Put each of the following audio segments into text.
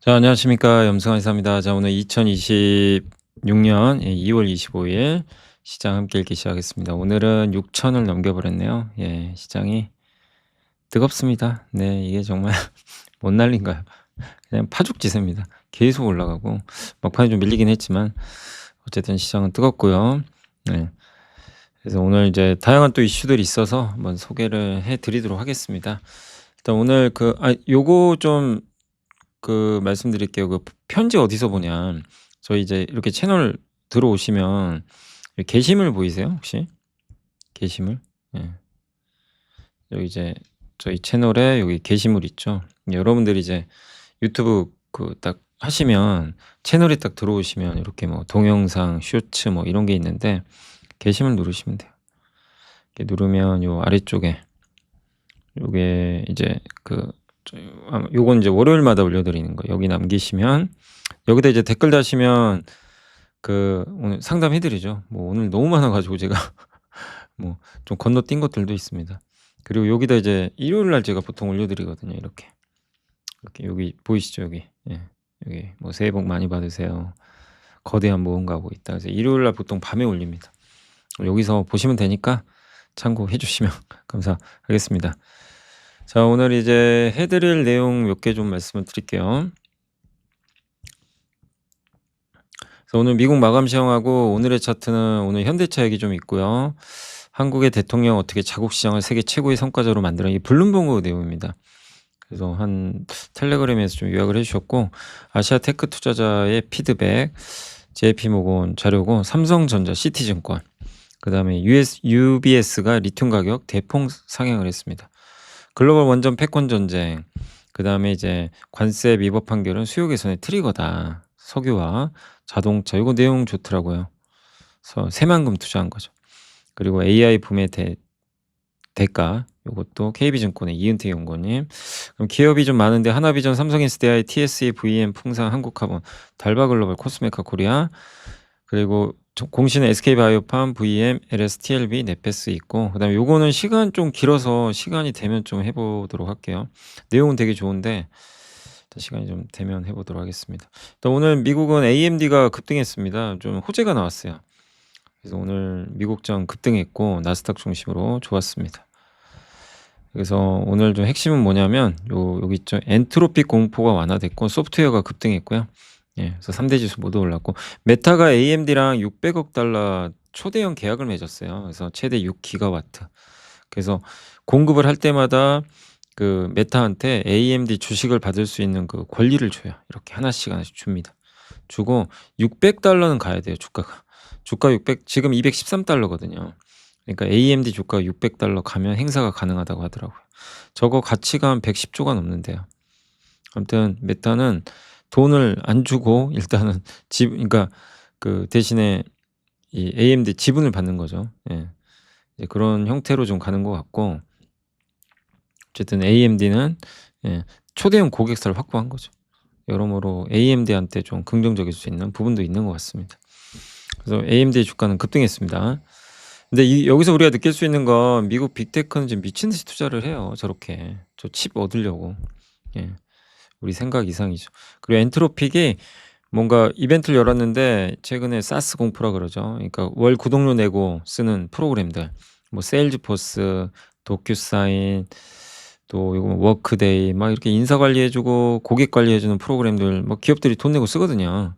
자, 안녕하십니까. 염승환 이사입니다. 자, 오늘 2026년 2월 25일 시장 함께 읽기 시작하겠습니다. 오늘은 6천을 넘겨버렸네요. 예, 시장이 뜨겁습니다. 네, 이게 정말 못 날린가요? 그냥 파죽지세입니다. 계속 올라가고 막판에 좀 밀리긴 했지만 어쨌든 시장은 뜨겁고요. 네. 그래서 오늘 이제 다양한 또 이슈들이 있어서 한번 소개를 해 드리도록 하겠습니다. 일단 오늘 요거 좀 말씀드릴게요. 편지 어디서 보냐. 저희 이제 이렇게 채널 들어오시면 게시물 보이세요 혹시? 게시물? 예. 여기 이제 저희 채널에 여기 게시물 있죠. 여러분들이 이제 유튜브 딱 하시면 채널에 딱 들어오시면 이렇게 뭐 동영상, 쇼츠 뭐 이런 게 있는데 게시물 누르시면 돼요. 이렇게 누르면 요 아래쪽에 요게 이제 요건 이제 월요일마다 올려드리는 거 여기 남기시면 여기다 이제 댓글 다시면 오늘 상담해 드리죠. 뭐 오늘 너무 많아 가지고 제가 뭐 좀 건너뛴 것들도 있습니다. 그리고 여기다 이제 일요일 날 제가 보통 올려드리거든요. 이렇게. 이렇게 여기 보이시죠? 여기. 예. 여기 뭐 "새해 복 많이 받으세요. 거대한 모험 가고 있다." 그래서 일요일 날 보통 밤에 올립니다. 여기서 보시면 되니까 참고해 주시면 감사하겠습니다. 자, 오늘 이제 해 드릴 내용 몇 개 좀 말씀을 드릴게요. 그래서 오늘 미국 마감 시황하고 오늘의 차트는 오늘 현대차 얘기 좀 있고요. 한국의 대통령 어떻게 자국 시장을 세계 최고의 성과자로 만드는 이 블룸버그 내용입니다. 그래서 한 텔레그램에서 좀 요약을 해 주셨고 아시아 테크 투자자의 피드백, JP모건 자료고 삼성전자, CT증권, 그다음에 UBS가 리튬 가격 대폭 상향을 했습니다. 글로벌 원전 패권 전쟁, 그다음에 이제 관세 위법 판결은 수요 개선의 트리거다. 석유와 자동차 요거 내용 좋더라고요. 그래서 새만금 투자한 거죠. 그리고 AI 붐의 대가 요것도 KB증권의 이은태 연구원님. 그럼 기업이 좀 많은데 하나비전, 삼성SDI, TSE, VM, 풍상, 한국카본, 달바글로벌, 코스메카 코리아, 그리고 공시는 SK바이오팜, VM, LS, TLB, 네페스 있고, 그다음에 요거는 시간 좀 길어서 시간이 되면 좀 해보도록 할게요. 내용은 되게 좋은데 시간이 좀 되면 해보도록 하겠습니다. 일단 오늘 미국은 AMD가 급등했습니다. 좀 호재가 나왔어요. 그래서 오늘 미국장 급등했고 나스닥 중심으로 좋았습니다. 그래서 오늘 좀 핵심은 뭐냐면 여기 있죠. 엔트로피 공포가 완화됐고 소프트웨어가 급등했고요. 예, 그래서 3대 지수 모두 올랐고 메타가 AMD랑 600억 달러 초대형 계약을 맺었어요. 그래서 최대 6기가와트. 그래서 공급을 할 때마다 메타한테 AMD 주식을 받을 수 있는 권리를 줘요. 이렇게 하나씩 줍니다. 주고 600달러는 가야 돼요, 주가가. 주가 600, 지금 213달러거든요. 그러니까 AMD 주가 600달러 가면 행사가 가능하다고 하더라고요. 저거 가치가 한 110조가 넘는데요. 아무튼 메타는 돈을 안 주고 일단은 그러니까 대신에 이 AMD 지분을 받는 거죠. 예. 이제 그런 형태로 좀 가는 것 같고 어쨌든 AMD는 예, 초대형 고객사를 확보한 거죠. 여러모로 AMD한테 좀 긍정적일 수 있는 부분도 있는 것 같습니다. 그래서 AMD의 주가는 급등했습니다. 근데 여기서 우리가 느낄 수 있는 건 미국 빅테크는 지금 미친 듯이 투자를 해요. 저렇게 저 칩 얻으려고. 예. 우리 생각 이상이죠. 그리고 엔트로픽이 뭔가 이벤트를 열었는데 최근에 사스 공포라 그러죠. 그러니까 월 구독료 내고 쓰는 프로그램들, 뭐 세일즈포스, 도큐사인, 또 요거 워크데이 막 이렇게 인사 관리해 주고 고객 관리해 주는 프로그램들 뭐 기업들이 돈 내고 쓰거든요.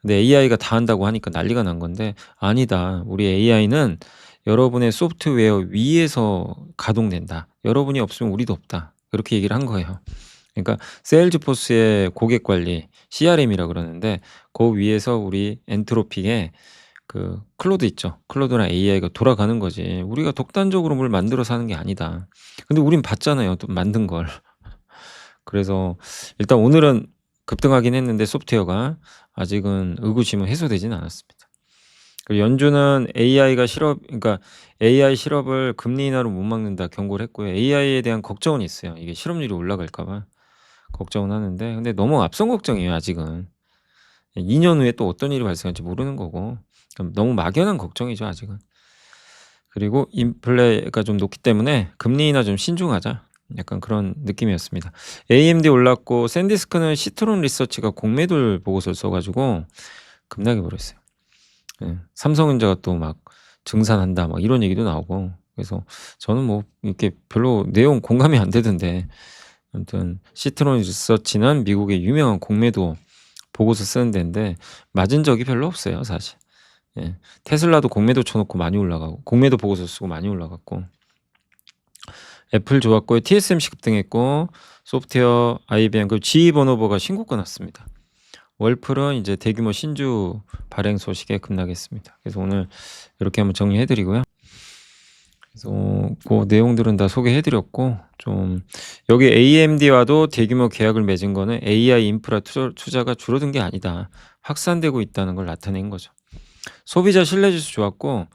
근데 AI가 다 한다고 하니까 난리가 난 건데 아니다. 우리 AI는 여러분의 소프트웨어 위에서 가동된다. 여러분이 없으면 우리도 없다. 그렇게 얘기를 한 거예요. 그러니까 세일즈포스의 고객 관리 CRM이라 그러는데 그 위에서 우리 엔트로픽의 클로드 있죠. 클로드랑 AI가 돌아가는 거지. 우리가 독단적으로 뭘 만들어서 하는 게 아니다. 근데 우린 봤잖아요, 또 만든 걸. 그래서 일단 오늘은 급등하긴 했는데 소프트웨어가 아직은 의구심은 해소되지는 않았습니다. 그리고 연준은 그러니까 AI 실업을 금리 인하로 못 막는다 경고를 했고요. AI에 대한 걱정은 있어요. 이게 실업률이 올라갈까 봐 걱정은 하는데 근데 너무 앞선 걱정이에요, 아직은. 2년 후에 또 어떤 일이 발생할지 모르는 거고 너무 막연한 걱정이죠, 아직은. 그리고 인플레가 좀 높기 때문에 금리 인하 좀 신중하자. 약간 그런 느낌이었습니다. AMD 올랐고 샌디스크는 시트론 리서치가 공매도를 보고서를 써 가지고 급락해 버렸어요. 예. 삼성전자가 또 막 증산한다 막 이런 얘기도 나오고 그래서 저는 뭐 이렇게 별로 내용 공감이 안 되던데 아무튼 시트론 리서치는 미국의 유명한 공매도 보고서 쓰는 데인데 맞은 적이 별로 없어요 사실. 예. 테슬라도 공매도 쳐 놓고 많이 올라가고 공매도 보고서 쓰고 많이 올라갔고 애플 좋았고요. TSMC 급등했고 소프트웨어, IBM 그리고 GE 버노버가 신고가 났습니다. 월플은 이제 대규모 신주 발행 소식에 급락했습니다. 그래서 오늘 이렇게 한번 정리해 드리고요. 그래서 그 내용들은 다 소개해 드렸고 좀 여기 AMD와도 대규모 계약을 맺은 거는 AI 인프라 투자가 줄어든 게 아니다. 확산되고 있다는 걸 나타낸 거죠. 소비자 신뢰 지수 좋았고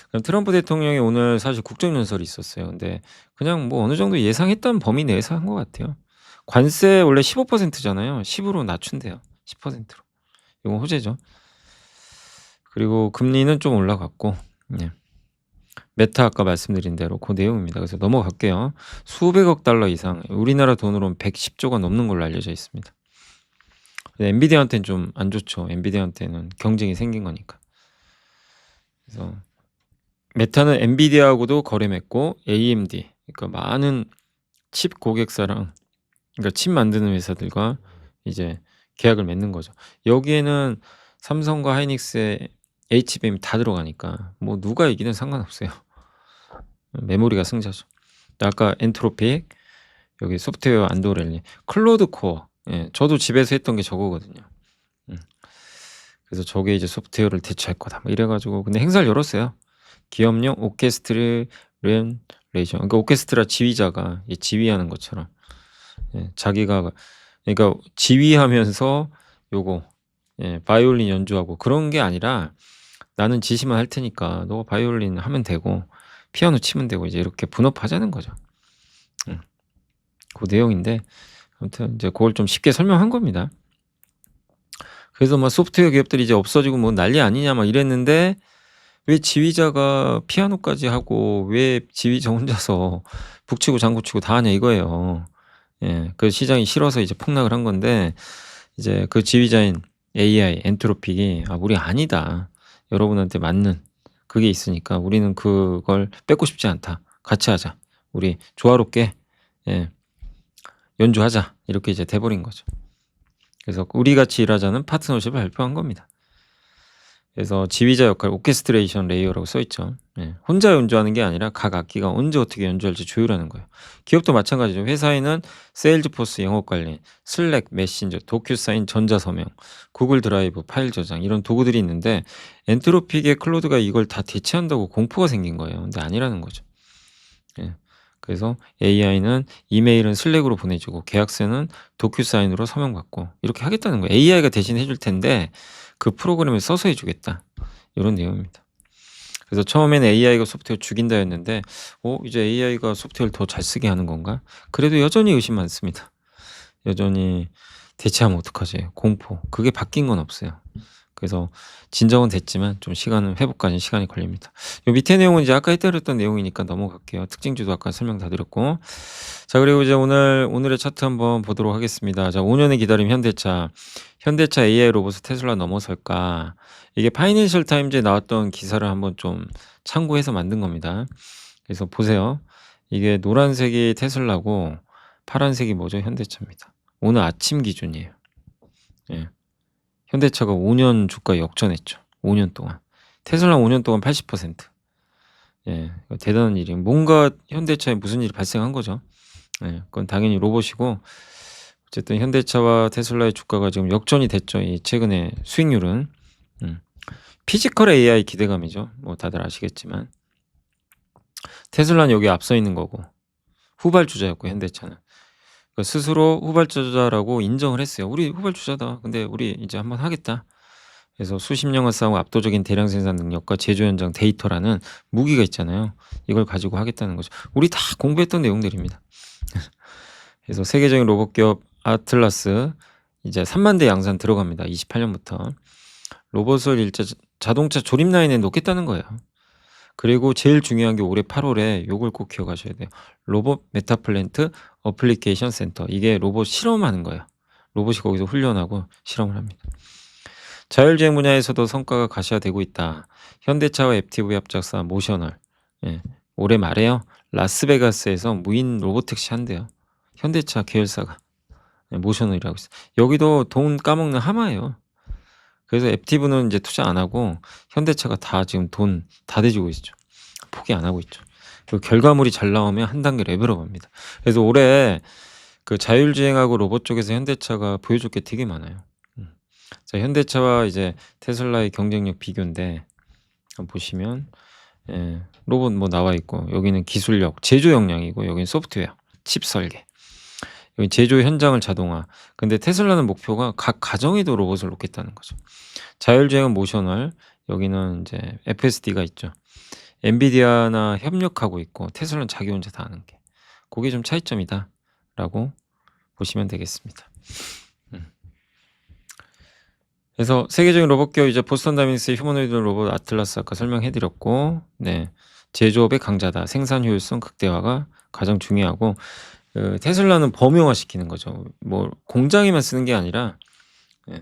그럼 트럼프 대통령이 오늘 사실 국정연설이 있었어요. 근데 그냥 뭐 어느 정도 예상했던 범위 내에서 한 것 같아요. 관세 원래 15%잖아요. 10으로 낮춘대요. 10%로. 이건 호재죠. 그리고 금리는 좀 올라갔고 네. 메타 아까 말씀드린 대로 그 내용입니다. 그래서 넘어갈게요. 수백억 달러 이상 우리나라 돈으로는 110조가 넘는 걸로 알려져 있습니다. 엔비디아한테는 좀 안 좋죠. 엔비디아한테는 경쟁이 생긴 거니까. 그래서 메타는 엔비디아하고도 거래 맺고 AMD 그러니까 많은 칩 고객사랑 그러니까 칩 만드는 회사들과 이제 계약을 맺는 거죠. 여기에는 삼성과 하이닉스의 HBM이 다 들어가니까 뭐 누가 이기든 상관없어요. 메모리가 승자죠. 아까 엔트로픽 여기 소프트웨어 안도렐리 클로드 코어 예, 저도 집에서 했던 게 저거거든요. 그래서 저게 이제 소프트웨어를 대체할 거다. 뭐 이래 가지고 근데 행사를 열었어요. 기업용 오케스트레이션 그러니까 오케스트라 지휘자가 지휘하는 것처럼 예, 자기가 그러니까 지휘하면서 요거 예, 바이올린 연주하고 그런 게 아니라 나는 지시만 할 테니까 너 바이올린 하면 되고 피아노 치면 되고 이제 이렇게 분업하자는 거죠. 그 내용인데 아무튼 이제 그걸 좀 쉽게 설명한 겁니다. 그래서 막 소프트웨어 기업들이 이제 없어지고 뭐 난리 아니냐 막 이랬는데 왜 지휘자가 피아노까지 하고 왜 지휘자 혼자서 북치고 장구치고 다 하냐 이거예요. 예. 그 시장이 싫어서 이제 폭락을 한 건데 이제 그 지휘자인 AI 엔트로픽이 "아 우리 아니다. 여러분한테 맞는 그게 있으니까 우리는 그걸 뺏고 싶지 않다. 같이 하자. 우리 조화롭게 예 연주하자." 이렇게 이제 돼 버린 거죠. 그래서 "우리 같이 일하자."는 파트너십을 발표한 겁니다. 그래서 지휘자 역할 오케스트레이션 레이어라고 써 있죠. 예. 혼자 연주하는 게 아니라 각 악기가 언제 어떻게 연주할지 조율하는 거예요. 기업도 마찬가지죠. 회사에는 세일즈포스 영업 관리, 슬랙, 메신저, 도큐사인, 전자서명, 구글 드라이브, 파일 저장 이런 도구들이 있는데 엔트로픽의 클로드가 이걸 다 대체한다고 공포가 생긴 거예요. 근데 아니라는 거죠. 예. 그래서 AI는 이메일은 슬랙으로 보내주고 계약서는 도큐사인으로 서명받고 이렇게 하겠다는 거예요. AI가 대신 해줄 텐데 그 프로그램을 써서 해 주겠다. 요런 내용입니다. 그래서 처음에는 AI가 소프트웨어 죽인다였는데 이제 AI가 소프트웨어를 더 잘 쓰게 하는 건가? 그래도 여전히 의심 많습니다. 여전히 대체하면 어떡하지? 공포. 그게 바뀐 건 없어요. 그래서 진정은 됐지만 좀 시간은 회복까지는 시간이 걸립니다. 요 밑에 내용은 이제 아까 해드렸던 내용이니까 넘어갈게요. 특징주도 아까 설명 다 드렸고. 자 그리고 이제 오늘의 차트 한번 보도록 하겠습니다. 자 5년의 기다림 현대차. 현대차 AI 로봇을 테슬라 넘어설까? 이게 파이낸셜 타임즈에 나왔던 기사를 한번 좀 참고해서 만든 겁니다. 그래서 보세요. 이게 노란색이 테슬라고 파란색이 뭐죠? 현대차입니다. 오늘 아침 기준이에요. 예. 현대차가 5년 주가 역전했죠. 5년 동안. 테슬라 5년 동안 80%. 예. 대단한 일이에요. 뭔가 현대차에 무슨 일이 발생한 거죠. 예. 그건 당연히 로봇이고 어쨌든 현대차와 테슬라의 주가가 지금 역전이 됐죠. 이 최근에 수익률은. 피지컬 AI 기대감이죠. 뭐 다들 아시겠지만. 테슬라는 여기 앞서 있는 거고 후발주자였고 현대차는. 그러니까 스스로 후발주자라고 인정을 했어요. "우리 후발주자다. 근데 우리 이제 한번 하겠다." 그래서 수십 년을 쌓은 압도적인 대량 생산 능력과 제조 현장 데이터라는 무기가 있잖아요. 이걸 가지고 하겠다는 거죠. 우리 다 공부했던 내용들입니다. 그래서 세계적인 로봇 기업 아틀라스 이제 3만 대 양산 들어갑니다. 28년부터. 로봇을 일제 자동차 조립 라인에 놓겠다는 거예요. 그리고 제일 중요한 게 올해 8 월에 요걸 꼭 기억하셔야 돼요. 로봇 메타플랜트 어플리케이션 센터. 이게 로봇 실험하는 거예요. 로봇이 거기서 훈련하고 실험을 합니다. 자율주행 분야에서도 성과가 가시화되고 있다. 현대차와 애프티브의 합작사 모셔널. 예. 올해 말에요. 라스베가스에서 무인 로보택시 한대요. 현대차 계열사가. 예, 모셔널이라고 있어요. 여기도 돈 까먹는 하마예요. 그래서 애프티브는 이제 투자 안 하고 현대차가 다 지금 돈 다 대주고 있죠. 포기 안 하고 있죠. 그리고 결과물이 잘 나오면 한 단계 레벨업합니다. 그래서 올해 그 자율주행하고 로봇 쪽에서 현대차가 보여줄 게 되게 많아요. 자, 현대차와 이제 테슬라의 경쟁력 비교인데 한번 보시면 로봇 뭐 나와 있고 여기는 기술력, 제조 역량이고 여기는 소프트웨어, 칩 설계. 여기 제조 현장을 자동화. 근데 테슬라는 목표가 각 가정에도 로봇을 놓겠다는 거죠. 자율주행은 모셔널, 여기는 이제 FSD가 있죠. 엔비디아나 협력하고 있고 테슬라는 자기 혼자 다 하는 게. 그게 좀 차이점이다라고 보시면 되겠습니다. 그래서 세계적인 로봇 기업 이제 보스턴 다이내믹스의 휴머노이드 로봇 아틀라스 아까 설명해 드렸고, 네. 제조업의 강자다. 생산 효율성 극대화가 가장 중요하고, 테슬라는 범용화 시키는 거죠. 뭐 공장에만 쓰는 게 아니라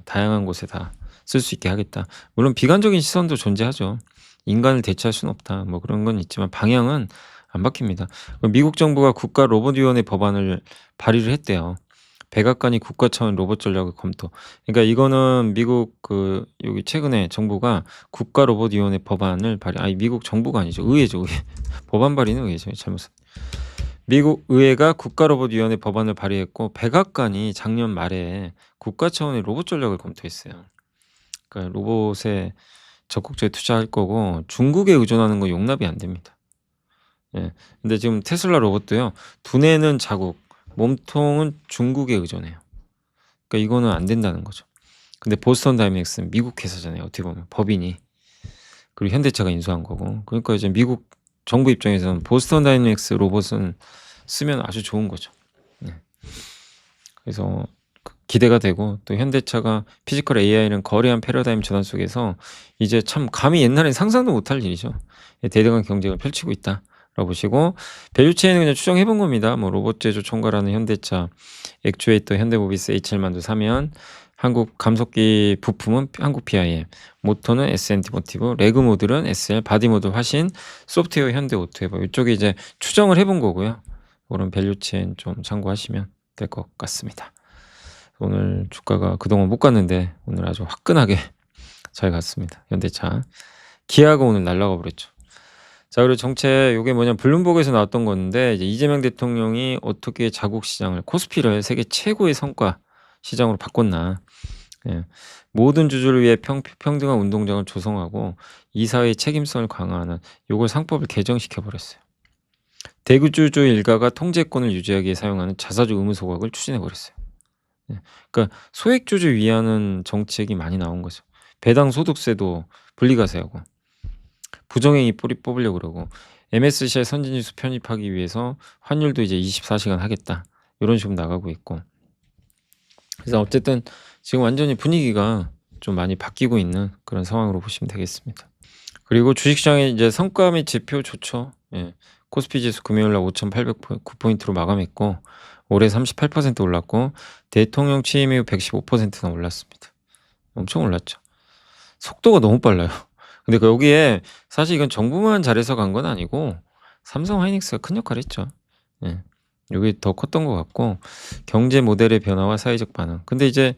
다양한 곳에 다 쓸 수 있게 하겠다. 물론 비관적인 시선도 존재하죠. 인간을 대체할 수는 없다. 뭐 그런 건 있지만 방향은 안 바뀝니다. 미국 정부가 국가 로봇위원회 법안을 발의를 했대요. 백악관이 국가 차원 로봇 전략을 검토. 그러니까 이거는 미국 여기 최근에 정부가 국가 로봇위원회 법안을 아니 미국 정부가 아니죠. 의회죠. 의회. 법안 발의는 의회죠. 잘못 썼. 미국 의회가 국가로봇위원회 법안을 발의했고 백악관이 작년 말에 국가 차원의 로봇 전략을 검토했어요. 그러니까 로봇에 적극적으로 투자할 거고 중국에 의존하는 거 용납이 안 됩니다. 예. 근데 지금 테슬라 로봇도요. 두뇌는 자국, 몸통은 중국에 의존해요. 그러니까 이거는 안 된다는 거죠. 근데 보스턴 다이내믹스는 미국 회사잖아요. 어떻게 보면 법인이. 그리고 현대차가 인수한 거고. 그러니까 이제 미국 정부 입장에서는 보스턴 다이내믹스 로봇은 쓰면 아주 좋은 거죠. 네. 그래서 기대가 되고 또 현대차가 피지컬 AI는 거대한 패러다임 전환 속에서 이제 참 감히 옛날엔 상상도 못할 일이죠. 대등한 경쟁을 펼치고 있다라고 보시고 밸류체인은 그냥 추정해 본 겁니다. 뭐 로봇 제조 총괄하는 현대차, 액추에이터 현대모비스 H7만도 사면 한국 감속기 부품은 한국 PIM, 모터는 S&T 모티브, 레그 모듈은 SL, 바디 모듈 화신, 소프트웨어 현대 오토에버. 이쪽에 이제 추정을 해본 거고요. 그런 밸류체인 좀 참고하시면 될 것 같습니다. 오늘 주가가 그동안 못 갔는데 오늘 아주 화끈하게 잘 갔습니다. 현대차. 기아가 오늘 날아가 버렸죠. 자, 그리고 정책 요게 뭐냐면 블룸버그에서 나왔던 건데 이제 이재명 대통령이 어떻게 자국 시장을 코스피를 세계 최고의 성과 시장으로 바꿨나. 예. 모든 주주를 위해 평등한 운동장을 조성하고 이사회의 책임성을 강화하는 요걸 상법을 개정시켜 버렸어요. 대주주 일가가 통제권을 유지하기 위해 사용하는 자사주 의무 소각을 추진해 버렸어요. 예. 그러니까 소액주주 위하는 정책이 많이 나온 거죠. 배당 소득세도 분리과세하고 부정행위 뽑으려고 그러고 MSCI 선진지수 편입하기 위해서 환율도 이제 24시간 하겠다. 이런 식으로 나가고 있고. 그래서 어쨌든 지금 완전히 분위기가 좀 많이 바뀌고 있는 그런 상황으로 보시면 되겠습니다. 그리고 주식시장의 이제 성과 및 지표 좋죠. 예. 코스피 지수 금요일 날 5,809포인트로 마감했고 올해 38% 올랐고 대통령 취임 이후 115%나 올랐습니다. 엄청 올랐죠. 속도가 너무 빨라요. 근데 여기에 사실 이건 정부만 잘해서 간 건 아니고 삼성 하이닉스가 큰 역할을 했죠. 예. 여기 더 컸던 것 같고 경제 모델의 변화와 사회적 반응. 근데 이제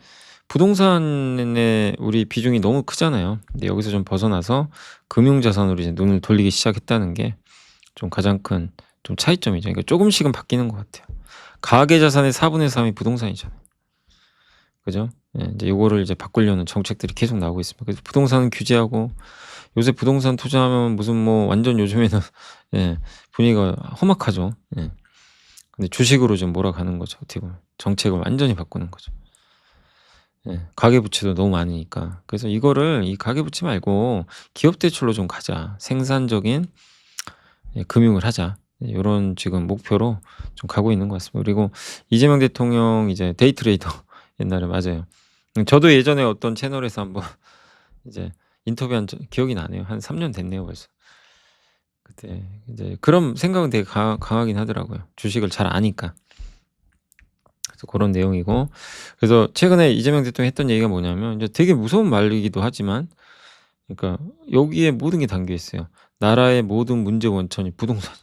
부동산에 우리 비중이 너무 크잖아요. 근데 여기서 좀 벗어나서 금융자산으로 이제 눈을 돌리기 시작했다는 게 좀 가장 큰 좀 차이점이죠. 그러니까 조금씩은 바뀌는 것 같아요. 가계자산의 4분의 3이 부동산이잖아요. 그죠? 예, 이제 요거를 이제 바꾸려는 정책들이 계속 나오고 있습니다. 그래서 부동산은 규제하고 요새 부동산 투자하면 무슨 뭐 완전 요즘에는 예, 분위기가 험악하죠. 예. 근데 주식으로 좀 몰아가는 거죠. 어떻게 보면 정책을 완전히 바꾸는 거죠. 예, 가계부채도 너무 많으니까. 그래서 이거를 이 가계부채 말고 기업 대출로 좀 가자. 생산적인 금융을 하자. 요런 지금 목표로 좀 가고 있는 것 같습니다. 그리고 이재명 대통령 이제 데이트레이더 옛날에 맞아요. 저도 예전에 어떤 채널에서 한번 이제 인터뷰한 기억이 나네요. 한 3년 됐네요, 벌써. 그때 이제 그런 생각은 되게 강하긴 하더라고요. 주식을 잘 아니까. 그래서 고런 내용이고, 그래서 최근에 이재명 대통령이 했던 얘기가 뭐냐면 이제 되게 무서운 말이기도 하지만, 그러니까 여기에 모든 게 담겨 있어요. 나라의 모든 문제 원천이 부동산.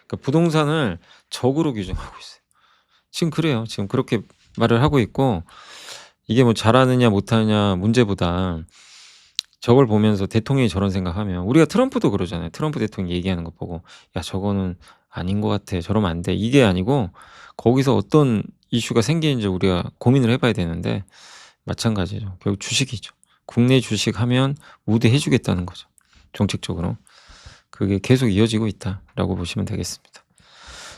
그러니까 부동산을 적으로 규정하고 있어요. 지금 그래요. 지금 그렇게 말을 하고 있고, 이게 뭐 잘하느냐 못하느냐 문제보다 저걸 보면서 대통령이 저런 생각하면, 우리가 트럼프도 그러잖아요. 트럼프 대통령 얘기하는 거 보고 '야 저거는 아닌 것 같아. 저러면 안 돼.' 이게 아니고 거기서 어떤 이슈가 생기는지 우리가 고민을 해 봐야 되는데, 마찬가지죠. 결국 주식이죠. 국내 주식하면 우대해 주겠다는 거죠, 정책적으로. 그게 계속 이어지고 있다라고 보시면 되겠습니다.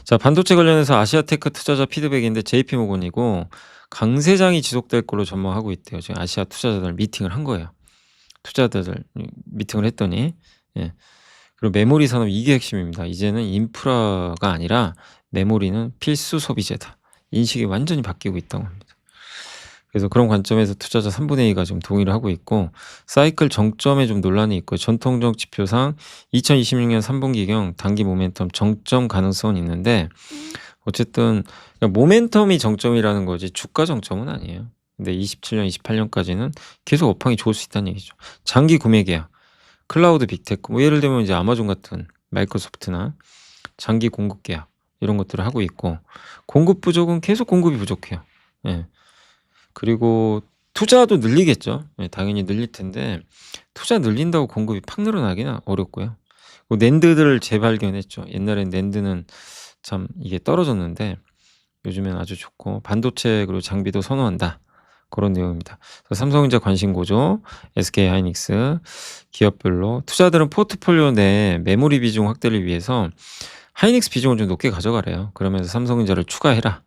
자, 반도체 관련해서 아시아테크 투자자 피드백인데 JP모건이고 강세장이 지속될 걸로 전망하고 있대요. 지금 아시아 투자자들 미팅을 한 거예요. 투자자들 미팅을 했더니, 예. 그리고 메모리 산업 이게 핵심입니다. 이제는 인프라가 아니라 메모리는 필수 소비재다. 인식이 완전히 바뀌고 있다고 합니다. 그래서 그런 관점에서 투자자 3분의 2가 지금 동의를 하고 있고, 사이클 정점에 좀 논란이 있고, 전통적 지표상 2026년 3분기경 단기 모멘텀 정점 가능성은 있는데, 어쨌든 그러니까 모멘텀이 정점이라는 거지 주가 정점은 아니에요. 근데 27년, 28년까지는 계속 업황이 좋을 수 있다는 얘기죠. 장기 구매 계약, 클라우드 빅테크, 뭐 예를 들면 이제 아마존 같은 마이크로소프트나 장기 공급 계약 이런 것들을 하고 있고, 공급 부족은 계속 공급이 부족해요. 예. 그리고 투자도 늘리겠죠. 예, 당연히 늘릴 텐데 투자 늘린다고 공급이 팍 늘어나기는 어렵고요. 낸드들을 재발견했죠. 옛날엔 낸드는 참 이게 떨어졌는데 요즘엔 아주 좋고, 반도체 그리고 장비도 선호한다. 그런 내용입니다. 삼성전자 관심고죠. SK하이닉스 기업별로 투자들은 포트폴리오 내 메모리 비중 확대를 위해서 하이닉스 비중을 좀 높게 가져가래요. 그러면서 삼성전자를 추가해라.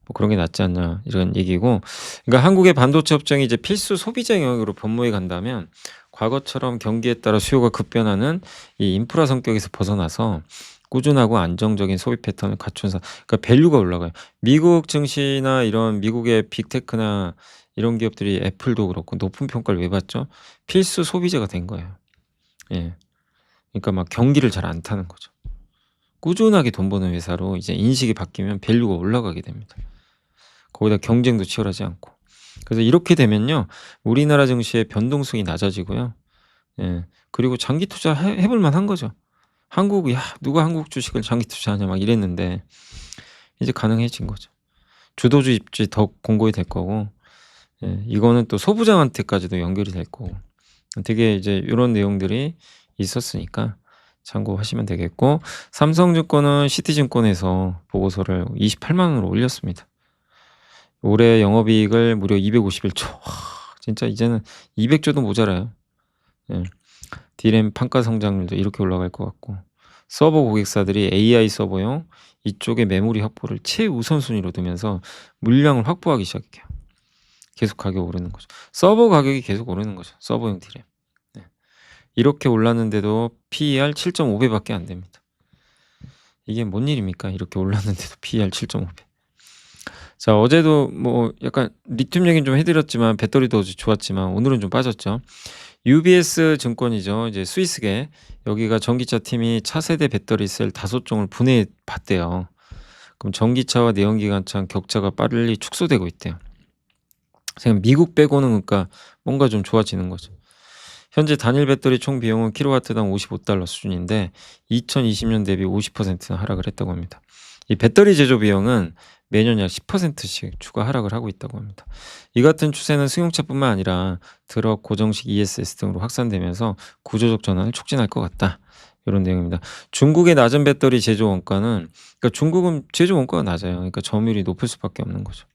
뭐 그런 게 낫지 않냐 이런 얘기고, 그러니까 한국의 반도체 업종이 이제 필수 소비자 영역으로 변모해 간다면 과거처럼 경기에 따라 수요가 급변하는 이 인프라 성격에서 벗어나서 꾸준하고 안정적인 소비 패턴을 갖춘 그러니까 밸류가 올라가요. 미국 증시나 이런 미국의 빅테크나 이런 기업들이 애플도 그렇고 높은 평가를 왜 받죠? 필수 소비재가 된 거예요. 예. 그러니까 막 경기를 잘 안 타는 거죠. 꾸준하게 돈 버는 회사로 이제 인식이 바뀌면 밸류가 올라가게 됩니다. 거기다 경쟁도 치열하지 않고. 그래서 이렇게 되면요, 우리나라 증시의 변동성이 낮아지고요. 예. 그리고 장기 투자 해볼 만한 거죠. 야, 누가 한국 주식을 장기 투자하냐 막 이랬는데 이제 가능해진 거죠. 주도주 입지 더 공고히 될 거고, 예, 이거는 또 소부장한테까지도 연결이 될 거고, 되게 이제 요런 내용들이 있었으니까 참고하시면 되겠고, 삼성증권은 시티증권에서 보고서를 28만 원으로 올렸습니다. 올해 영업이익을 무려 251조. 진짜 이제는 200조도 모자라요. 예. D램 판가 성장률도 이렇게 올라갈 것 같고, 서버 고객사들이 AI 서버용 이쪽의 메모리 확보를 최우선순위로 두면서 물량을 확보하기 시작해요. 계속 가격 오르는 거죠. 서버 가격이 계속 오르는 거죠. 서버용 D램. 네. 이렇게 올랐는데도 PER 7.5배밖에 안 됩니다. 이게 뭔 일입니까? 이렇게 올랐는데도 PER 7.5배. 자, 어제도 뭐 약간 리튬 얘기는 좀 해드렸지만 배터리도 어제 좋았지만 오늘은 좀 빠졌죠. UBS 증권이죠. 이제 스위스계, 여기가 전기차 팀이 차세대 배터리 셀 5종을 분해해 봤대요. 그럼 전기차와 내연기관차 격차가 빨리 축소되고 있대요. 지금 미국 빼고는 그러니까 뭔가 좀 좋아지는 거죠. 현재 단일 배터리 총 비용은 킬로와트당 $55 수준인데 2020년 대비 50%나 하락을 했다고 합니다. 이 배터리 제조 비용은 매년 약 10%씩 추가 하락을 하고 있다고 합니다. 이 같은 추세는 승용차뿐만 아니라 트럭, 고정식 ESS 등으로 확산되면서 구조적 전환을 촉진할 것 같다. 이런 내용입니다. 중국의 낮은 배터리 제조 원가는, 그러니까 중국은 제조 원가가 낮아요. 그러니까 점유율이 높을 수밖에 없는 거죠.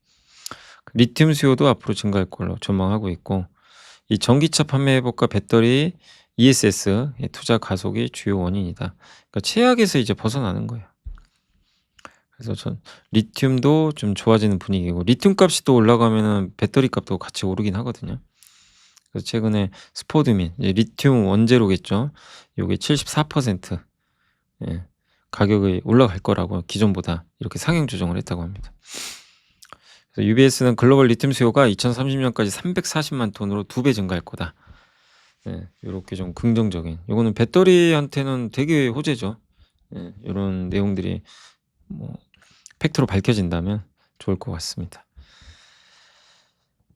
리튬 수요도 앞으로 증가할 걸로 전망하고 있고, 이 전기차 판매 회복과 배터리 ESS 투자 가속이 주요 원인이다. 그러니까 최악에서 이제 벗어나는 거예요. 그래서 전 리튬도 좀 좋아지는 분위기고, 리튬 값이 또 올라가면은 배터리 값도 같이 오르긴 하거든요. 그래서 최근에 스포드민, 이제 리튬 원재료겠죠. 요게 74% 예, 가격이 올라갈 거라고 기존보다 이렇게 상향 조정을 했다고 합니다. 그래서 UBS는 글로벌 리튬 수요가 2030년까지 340만 톤으로 2배 증가할 거다. 예, 요렇게 좀 긍정적인. 요거는 배터리한테는 되게 호재죠. 예, 요런 내용들이 뭐 팩트로 밝혀진다면 좋을 것 같습니다.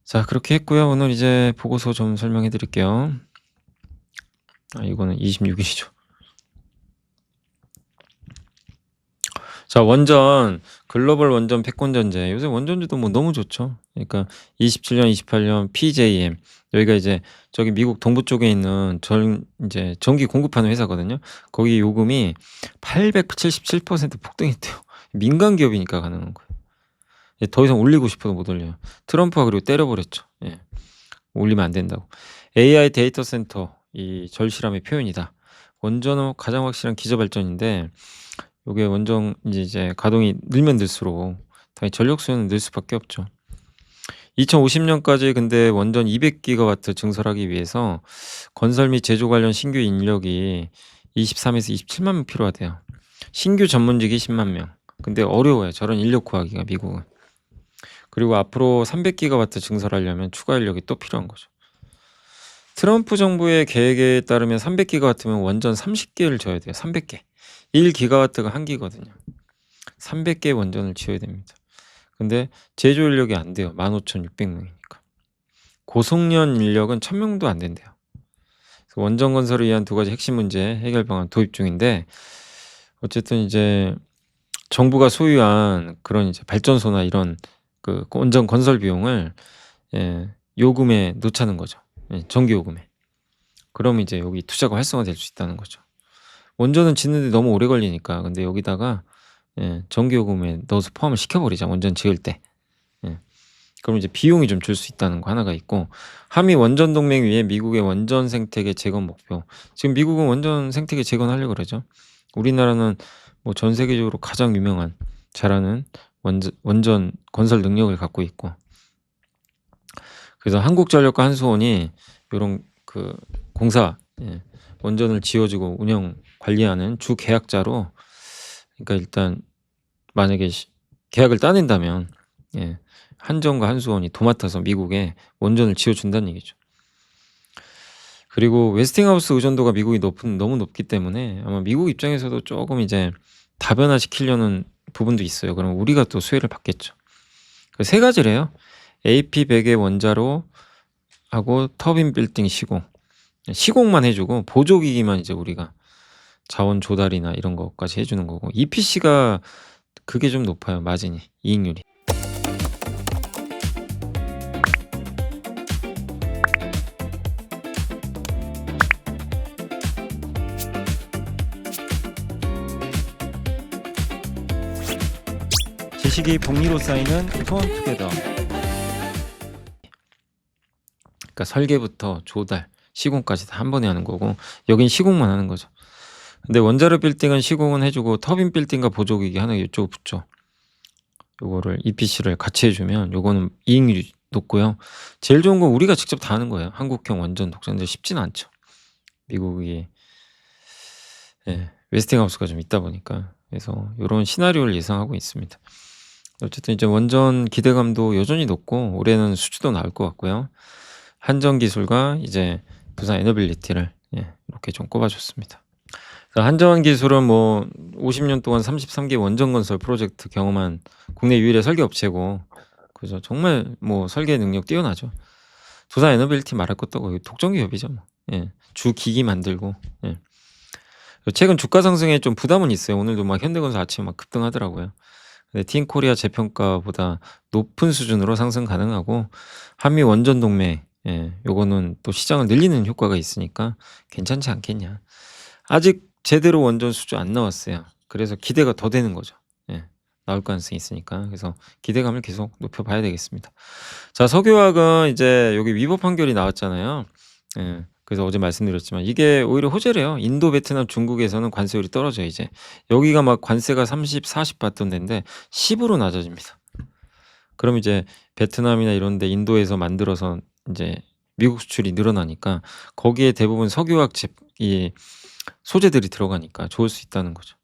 자, 그렇게 했고요. 오늘 이제 보고서 좀 설명해 드릴게요. 이거는 26 일이죠. 자, 원전, 글로벌 원전 패권전제. 요새 원전주도 뭐 너무 좋죠. 그러니까 27년, 28년 PJM. 여기가 이제 저기 미국 동부 쪽에 있는 이제 전기 공급하는 회사거든요. 거기 요금이 877% 폭등했대요. 민간 기업이니까 가능한 거예요. 더 이상 올리고 싶어도 못 올려요. 트럼프가 그리고 때려버렸죠. 예. 올리면 안 된다고. AI 데이터 센터, 이 절실함의 표현이다. 원전은 가장 확실한 기저발전인데 요게 원전 이제 가동이 늘면 늘수록 당연히 전력 수요는 늘 수밖에 없죠. 2050년까지 근데 원전 200기가와트 증설하기 위해서 건설 및 제조 관련 신규 인력이 23에서 27만 명 필요하대요. 신규 전문직이 10만 명. 근데 어려워요. 저런 인력 구하기가 미국은. 그리고 앞으로 300기가와트 증설하려면 추가 인력이 또 필요한 거죠. 트럼프 정부의 계획에 따르면 300기가와트면 원전 30개를 져야 돼요. 300개. 1기가와트가 1기거든요. 300개 원전을 지어야 됩니다. 근데 제조 인력이 안 돼요. 15,600명이니까. 고속년 인력은 1,000명도 안 된대요. 그래서 원전 건설을 위한 두 가지 핵심 문제 해결 방안 도입 중인데 어쨌든 이제 정부가 소유한 그런 이제 발전소나 이런 그 원전 건설 비용을 요금에 놓자는 거죠. 전기 요금에. 그럼 이제 여기 투자가 활성화될 수 있다는 거죠. 원전은 짓는데 너무 오래 걸리니까. 근데 여기다가 전기 요금에 넣어서 포함을 시켜버리자. 원전 지을 때. 그럼 이제 비용이 좀 줄 수 있다는 거 하나가 있고, 한미 원전 동맹 위에 미국의 원전 생태계 재건 목표. 지금 미국은 원전 생태계 재건하려고 그러죠. 우리나라는 뭐 전 세계적으로 가장 유명한 잘하는 원전 건설 능력을 갖고 있고, 그래서 한국전력과 한수원이 이런 그 공사 원전을 지어주고 운영 관리하는 주 계약자로, 그러니까 일단 만약에 계약을 따낸다면 한전과 한수원이 도맡아서 미국에 원전을 지어준다는 얘기죠. 그리고 웨스팅하우스 의존도가 미국이 너무 높기 때문에 아마 미국 입장에서도 조금 이제 다변화시키려는 부분도 있어요. 그럼 우리가 또 수혜를 받겠죠. 그 세 가지래요. AP100의 원자로 하고 터빈 빌딩 시공만 해주고 보조기기만 이제 우리가 자원 조달이나 이런 것까지 해주는 거고, EPC가 그게 좀 높아요. 마진이, 이익률이. 지식이 복리로 쌓이는 투원투게더. 그러니까 설계부터 조달, 시공까지 다 한 번에 하는 거고, 여긴 시공만 하는 거죠. 근데 원자로 빌딩은 시공은 해주고 터빈 빌딩과 보조기기 하나 이쪽으로 붙죠. 요거를 EPC를 같이 해주면 요거는 이익률이 높고요. 제일 좋은 건 우리가 직접 다 하는 거예요. 한국형 원전 독자인데 쉽지는 않죠. 미국이 웨스팅하우스가 좀 있다 보니까. 그래서 이런 시나리오를 예상하고 있습니다. 어쨌든 이제 원전 기대감도 여전히 높고 올해는 수주도 나올 것 같고요. 한전 기술과 이제 부산 에너빌리티를 이렇게 좀 꼽아줬습니다. 한전 기술은 뭐 50년 동안 33개 원전 건설 프로젝트 경험한 국내 유일의 설계 업체고, 그래서 정말 뭐 설계 능력 뛰어나죠. 부산 에너빌리티 말할 것도 없고 독점 기업이죠. 주 기기 만들고. 최근 주가 상승에 좀 부담은 있어요. 오늘도 막 현대건설 아침에 막 급등하더라고요. 근데 티인코리아 재평가보다 높은 수준으로 상승 가능하고, 한미 원전 동맹 요거는 또 시장을 늘리는 효과가 있으니까 괜찮지 않겠냐. 아직 제대로 원전 수주 안 나왔어요. 그래서 기대가 더 되는 거죠. 나올 가능성이 있으니까. 그래서 기대감을 계속 높여봐야 되겠습니다. 자, 석유화학은 이제 여기 위법 판결이 나왔잖아요. 그래서 어제 말씀드렸지만 이게 오히려 호재래요. 인도, 베트남, 중국에서는 관세율이 떨어져. 이제 여기가 막 관세가 30, 40 받던 데인데 10으로 낮아집니다. 그럼 이제 베트남이나 이런 데 인도에서 만들어서 이제 미국 수출이 늘어나니까 거기에 대부분 석유화학 이 소재들이 들어가니까 좋을 수 있다는 거죠.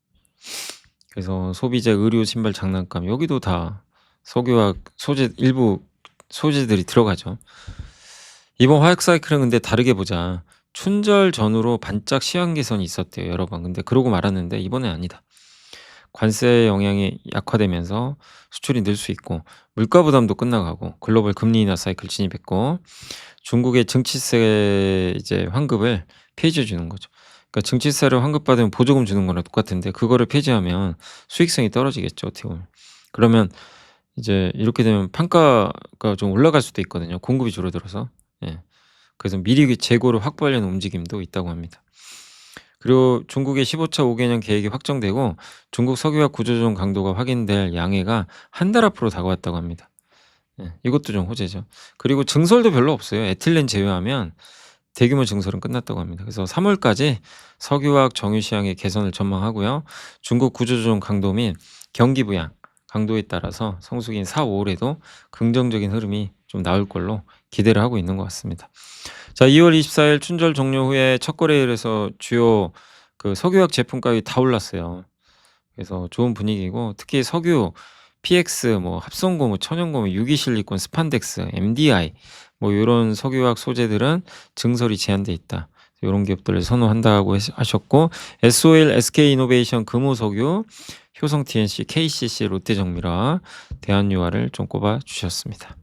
그래서 소비재, 의류, 신발, 장난감 여기도 다 석유화학 소재 일부 소재들이 들어가죠. 이번 화학 사이클은 근데 다르게 보자. 춘절 전후로 반짝 시황 개선이 있었대요, 여러 번. 근데 그러고 말았는데 이번엔 아니다. 관세 영향이 약화되면서 수출이 늘 수 있고 물가 부담도 끝나가고 글로벌 금리 인하 사이클 진입했고 중국의 증치세 이제 환급을 폐지해 주는 거죠. 그러니까 증치세를 환급받으면 보조금 주는 거랑 똑같은데 그거를 폐지하면 수익성이 떨어지겠죠, 어떻게 보면. 그러면 이제 이렇게 되면 판가가 좀 올라갈 수도 있거든요, 공급이 줄어들어서. 예. 그래서 미리 재고를 확보하려는 움직임도 있다고 합니다. 그리고 중국의 15차 5개년 계획이 확정되고 중국 석유화학 구조조정 강도가 확인될 양해가 한 달 앞으로 다가왔다고 합니다. 예. 이것도 좀 호재죠. 그리고 증설도 별로 없어요. 에틸렌 제외하면 대규모 증설은 끝났다고 합니다. 그래서 3 월까지 석유화학 정유 시황의 개선을 전망하고요. 중국 구조조정 강도 및 경기 부양 강도에 따라서 성수기인 4-5 월에도 긍정적인 흐름이 좀 나올 걸로 기대를 하고 있는 것 같습니다. 자, 2월 24일 춘절 종료 후에 첫 거래일에서 주요 그 석유화학 제품 가격이 다 올랐어요. 그래서 좋은 분위기고 특히 석유, PX, 뭐 합성고무, 천연고무, 유기실리콘, 스판덱스, MDI 뭐 요런 석유화학 소재들은 증설이 제한돼 있다. 요런 기업들을 선호한다고 하셨고 SOL, SK이노베이션, 금호석유, 효성TNC, KCC, 롯데정밀화, 대한유화를 좀 꼽아 주셨습니다.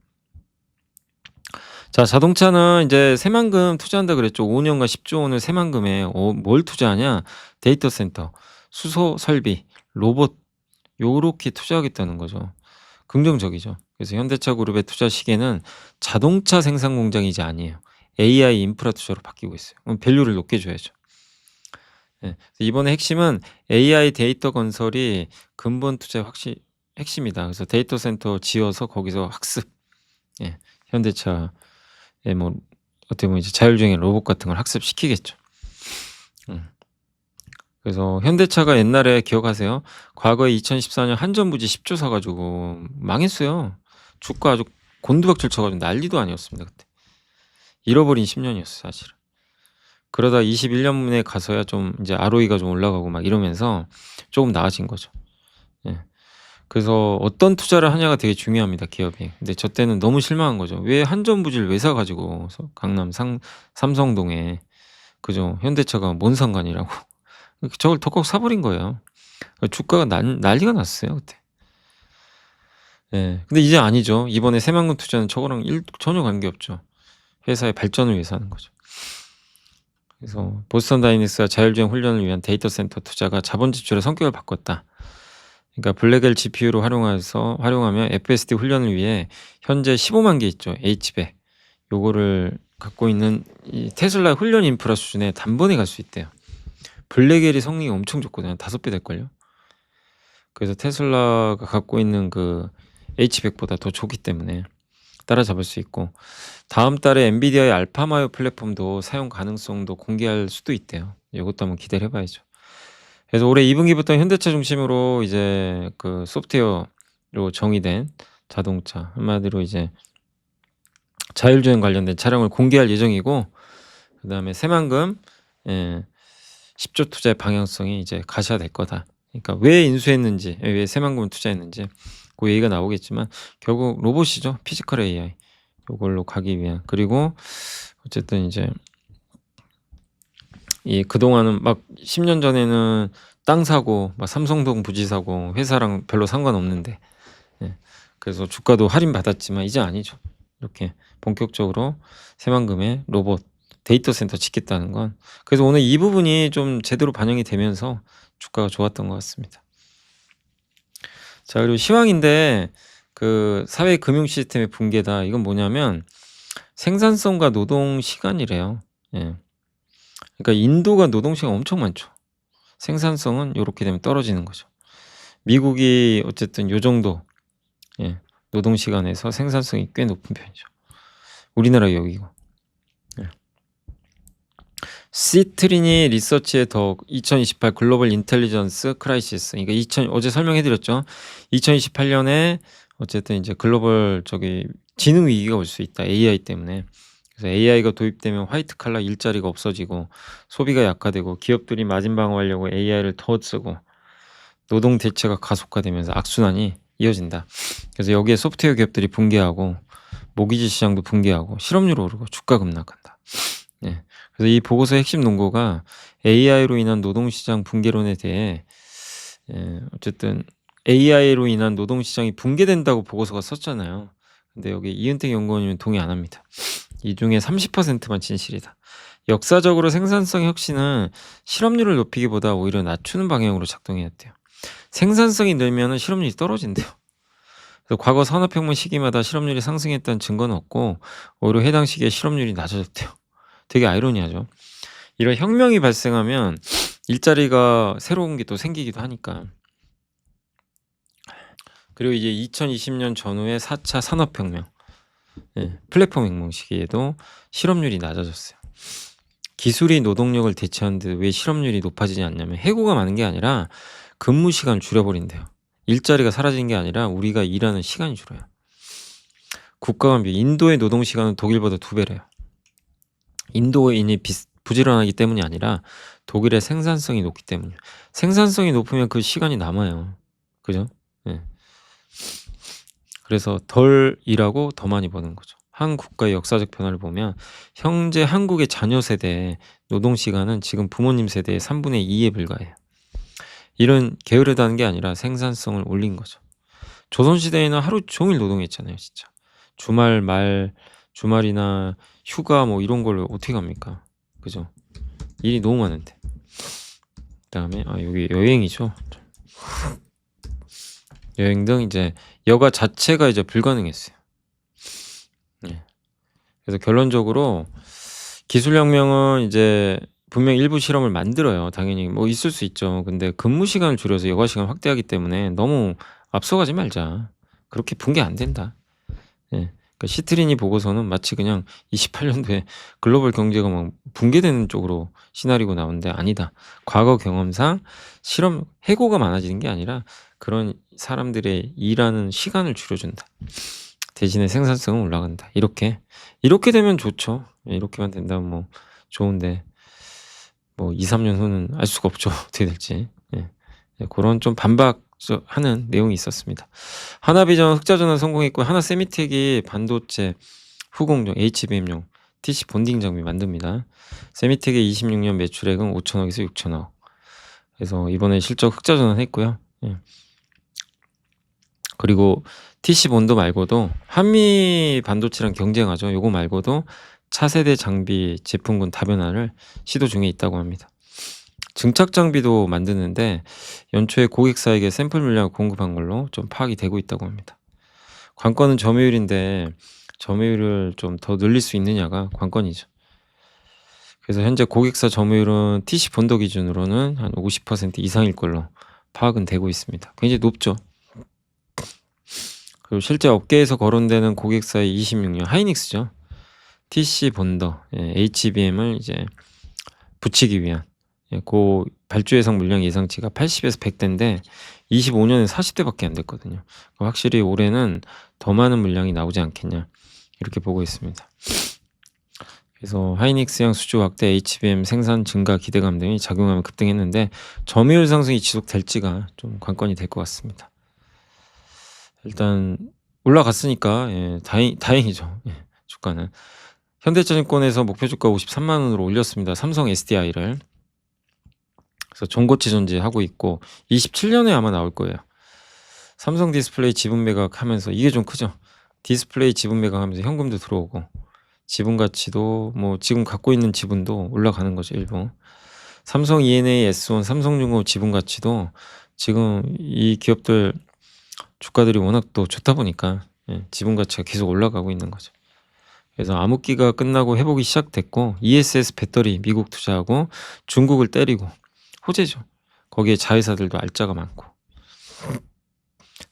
자, 자동차는 이제 새만금 투자한다 그랬죠. 5년간 10조 원을 새만금에 뭘 투자하냐? 데이터 센터, 수소 설비, 로봇 요렇게 투자하겠다는 거죠. 긍정적이죠. 그래서 현대차 그룹의 투자 시계는 자동차 생산 공장이 이제 아니에요. AI 인프라 투자로 바뀌고 있어요. 그럼 밸류를 높게 줘야죠. 예. 이번에 핵심은 AI 데이터 건설이 근본 투자의 핵심이다. 그래서 데이터 센터 지어서 거기서 학습. 예. 현대차 뭐 어떻게 보면 이제 자율주행 로봇 같은 걸 학습시키겠죠. 그래서 현대차가 옛날에 기억하세요? 과거에 2014년 한전부지 10조 사 가지고 망했어요. 주가 아주 곤두박질 쳐 가지고 난리도 아니었습니다, 그때. 잃어버린 10년이었어요, 사실은. 그러다 21년에 가서야 좀 이제 ROE가 좀 올라가고 막 이러면서 조금 나아진 거죠. 예. 그래서 어떤 투자를 하냐가 되게 중요합니다, 기업이. 근데 저 때는 너무 실망한 거죠. 왜 한전부지를 왜 사 가지고 강남 삼성동에 그죠? 현대차가 뭔 상관이라고. 저걸 덜컥 사 버린 거예요. 주가가 난리가 났어요, 그때. 예. 근데 이제 아니죠. 이번에 새만금 투자는 저거랑 전혀 관계없죠. 회사의 발전을 위해서 하는 거죠. 그래서 보스턴 다이내믹스가 자율주행 훈련을 위한 데이터 센터 투자가 자본 지출의 성격을 바꿨다. 그러니까 블랙엘 GPU로 활용하면 FSD 훈련을 위해 현재 15만 개 있죠. H백. 요거를 갖고 있는 이 테슬라 훈련 인프라 수준에 단번에 갈 수 있대요. 블랙엘이 성능이 엄청 좋거든요. 5배 될걸요. 그래서 테슬라가 갖고 있는 그 H100보다 더 좋기 때문에 따라잡을 수 있고 다음 달에 엔비디아의 알파마요 플랫폼도 사용 가능성도 공개할 수도 있대요. 이것도 한번 기대를 해봐야죠. 그래서 올해 2분기부터 현대차 중심으로 이제 그 소프트웨어로 정의된 자동차 한마디로 이제 자율주행 관련된 차량을 공개할 예정이고 그다음에 새만금 10조 투자의 방향성이 이제 가셔야 될 거다. 그러니까 왜 인수했는지, 왜 새만금을 투자했는지 그 얘기가 나오겠지만 결국 로봇이죠. 피지컬 AI. 요걸로 가기 위한. 그리고 어쨌든 이제 그동안은 막 10년 전에는 땅 사고 막 삼성동 부지 사고 회사랑 별로 상관없는데 그래서 주가도 할인 받았지만 이제 아니죠. 이렇게 본격적으로 새만금의 로봇 데이터 센터 짓겠다는 건 그래서 오늘 이 부분이 좀 제대로 반영이 되면서 주가가 좋았던 것 같습니다. 자, 그리고 시황인데 그 사회 금융 시스템의 붕괴다. 이건 뭐냐면 생산성과 노동 시간이래요. 예. 그러니까 인도가 노동 시간 엄청 많죠. 생산성은 요렇게 되면 떨어지는 거죠. 미국이 어쨌든 요 정도 노동 시간에서 생산성이 꽤 높은 편이죠. 우리나라 여기고. 시트리니 리서치의 더 2028 글로벌 인텔리전스 크라이시스. 그러니까 어제 설명해 드렸죠. 2028년에 어쨌든 이제 글로벌 지능 위기가 올 수 있다. AI 때문에. 그래서 AI가 도입되면 화이트 칼라 일자리가 없어지고 소비가 약화되고 기업들이 마진 방어하려고 AI를 더 쓰고 노동 대체가 가속화되면서 악순환이 이어진다. 그래서 여기에 소프트웨어 기업들이 붕괴하고 모기지 시장도 붕괴하고 실업률 오르고 주가 급락한다. 그래서 이 보고서의 핵심 논거가 AI로 인한 노동시장 붕괴론에 대해 어쨌든 AI로 인한 노동시장이 붕괴된다고 보고서가 썼잖아요. 근데 여기 이은택 연구원님은 동의 안 합니다. 이 중에 30%만 진실이다. 역사적으로 생산성 혁신은 실업률을 높이기보다 오히려 낮추는 방향으로 작동해야 돼요. 생산성이 늘면은 실업률이 떨어진대요. 그래서 과거 산업혁명 시기마다 실업률이 상승했다는 증거는 없고 오히려 해당 시기에 실업률이 낮아졌대요. 되게 아이러니하죠. 이런 혁명이 발생하면 일자리가 새로운 게 또 생기기도 하니까. 그리고 이제 2020년 전후의 4차 산업혁명, 플랫폼 혁명 시기에도 실업률이 낮아졌어요. 기술이 노동력을 대체하는데 왜 실업률이 높아지지 않냐면 해고가 많은 게 아니라 근무 시간을 줄여버린대요. 일자리가 사라진 게 아니라 우리가 일하는 시간이 줄어요. 국가 간 비교, 인도의 노동 시간은 독일보다 2배래요. 인도인이 부지런하기 때문이 아니라 독일의 생산성이 높기 때문이에요. 생산성이 높으면 그 시간이 남아요. 그죠? 예. 그래서 덜 일하고 더 많이 버는 거죠. 한 국가의 역사적 변화를 보면 현재 한국의 자녀 세대의 노동 시간은 지금 부모님 세대의 3분의 2에 불과해요. 이런 게으르다는 게 아니라 생산성을 올린 거죠. 조선시대에는 하루 종일 노동했잖아요, 진짜. 주말이나 휴가 뭐 이런 걸 어떻게 갑니까? 그죠? 일이 너무 많은데. 그다음에 여기 여행이죠. 여행 등 이제 여가 자체가 이제 불가능했어요. 그래서 결론적으로 기술혁명은 이제 분명 일부 실험을 만들어요. 당연히 뭐 있을 수 있죠. 근데 근무 시간을 줄여서 여가 시간을 확대하기 때문에 너무 앞서가지 말자. 그렇게 붕괴 안 된다. 그러니까 시트리니 보고서는 마치 그냥 28년도에 글로벌 경제가 막 붕괴되는 쪽으로 시나리오가 나오는데 아니다. 과거 경험상 실험 해고가 많아지는 게 아니라 그런 사람들의 일하는 시간을 줄여준다. 대신에 생산성은 올라간다. 이렇게 되면 좋죠. 이렇게만 된다면 뭐 좋은데 뭐 2-3년 후는 알 수가 없죠. 어떻게 될지. 그런 좀 반박하는 내용이 있었습니다. 하나비전 흑자전환 성공했고 하나세미텍이 반도체 후공정 HBM용 TC 본딩 장비 만듭니다. 세미텍의 26년 매출액은 5천억에서 6천억. 그래서 이번에 실적 흑자전환 했고요. 그리고 TC 본드 말고도 한미 반도체랑 경쟁하죠. 요거 말고도 차세대 장비 제품군 다변화를 시도 중에 있다고 합니다. 증착 장비도 만드는데 연초에 고객사에게 샘플 물량을 공급한 걸로 좀 파악이 되고 있다고 합니다. 관건은 점유율인데 점유율을 좀 더 늘릴 수 있느냐가 관건이죠. 그래서 현재 고객사 점유율은 TC 본도 기준으로는 한 50% 이상일 걸로 파악은 되고 있습니다. 굉장히 높죠. 그리고 실제 업계에서 거론되는 고객사의 26년 하이닉스죠. TC 본더, HBM을 이제 붙이기 위한 그 발주 예상 물량 예상치가 80에서 100대인데 25년에 40대밖에 안 됐거든요. 확실히 올해는 더 많은 물량이 나오지 않겠냐 이렇게 보고 있습니다. 그래서 하이닉스형 수주 확대, HBM 생산 증가 기대감 등이 작용하면 급등했는데 점유율 상승이 지속될지가 좀 관건이 될 것 같습니다. 일단 올라갔으니까 다행이죠. 주가는 현대차증권에서 목표 주가 53만 원으로 올렸습니다. 삼성 SDI를. 그래서 종고치 전지하고 있고 27년에 아마 나올 거예요. 삼성 디스플레이 지분 매각하면서 이게 좀 크죠. 디스플레이 지분 매각하면서 현금도 들어오고 지분 가치도 뭐 지금 갖고 있는 지분도 올라가는 거죠. 일부. 삼성 E&A, S1, 삼성중공업 지분 가치도 지금 이 기업들 주가들이 워낙 또 좋다 보니까 지분 가치가 계속 올라가고 있는 거죠. 그래서 암흑기가 끝나고 회복이 시작됐고 ESS 배터리 미국 투자하고 중국을 때리고 호재죠. 거기에 자회사들도 알짜가 많고.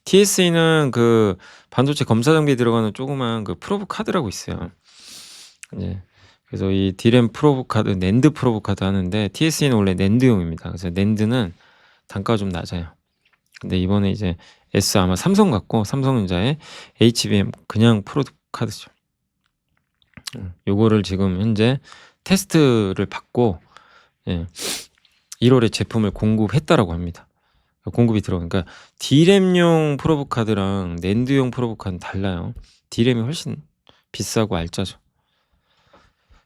TSE는 그 반도체 검사 장비에 들어가는 조그만 그 프로브 카드라고 있어요. 그래서 이 디램 프로브 카드, 낸드 프로브 카드 하는데 TSE는 원래 낸드용입니다. 그래서 낸드는 단가가 좀 낮아요. 근데 이번에 이제 S 아마 삼성 같고 삼성전자의 HBM 그냥 프로브 카드죠. 요거를 지금 현재 테스트를 받고 1월에 제품을 공급했다라고 합니다. 공급이 들어가니까 D램용 프로브 카드랑 낸드용 프로브 카드는 달라요. D램이 훨씬 비싸고 알짜죠.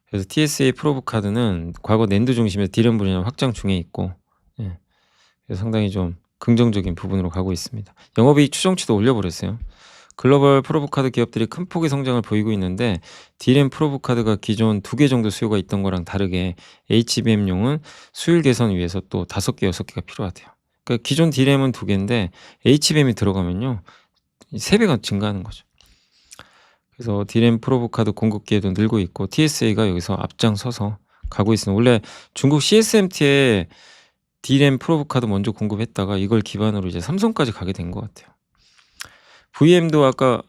그래서 TSA 프로브 카드는 과거 낸드 중심의 D램 분야 확장 중에 있고, 예. 그래서 상당히 좀 긍정적인 부분으로 가고 있습니다. 영업이익 추정치도 올려버렸어요. 글로벌 프로브 카드 기업들이 큰 폭의 성장을 보이고 있는데 D램 프로브 카드가 기존 2개 정도 수요가 있던 거랑 다르게 HBM용은 수율 개선 위해서 또 5개, 6개가 필요하대요. 그러니까 기존 D램은 2개인데 HBM이 들어가면요, 3배가 증가하는 거죠. 그래서 D램 프로브 카드 공급 기회도 늘고 있고 TSA가 여기서 앞장서서 가고 있습니다. 원래 중국 CSMT에 D램 프로브 카드 먼저 공급했다가 이걸 기반으로 이제 삼성까지 가게 된 것 같아요. VM도 아까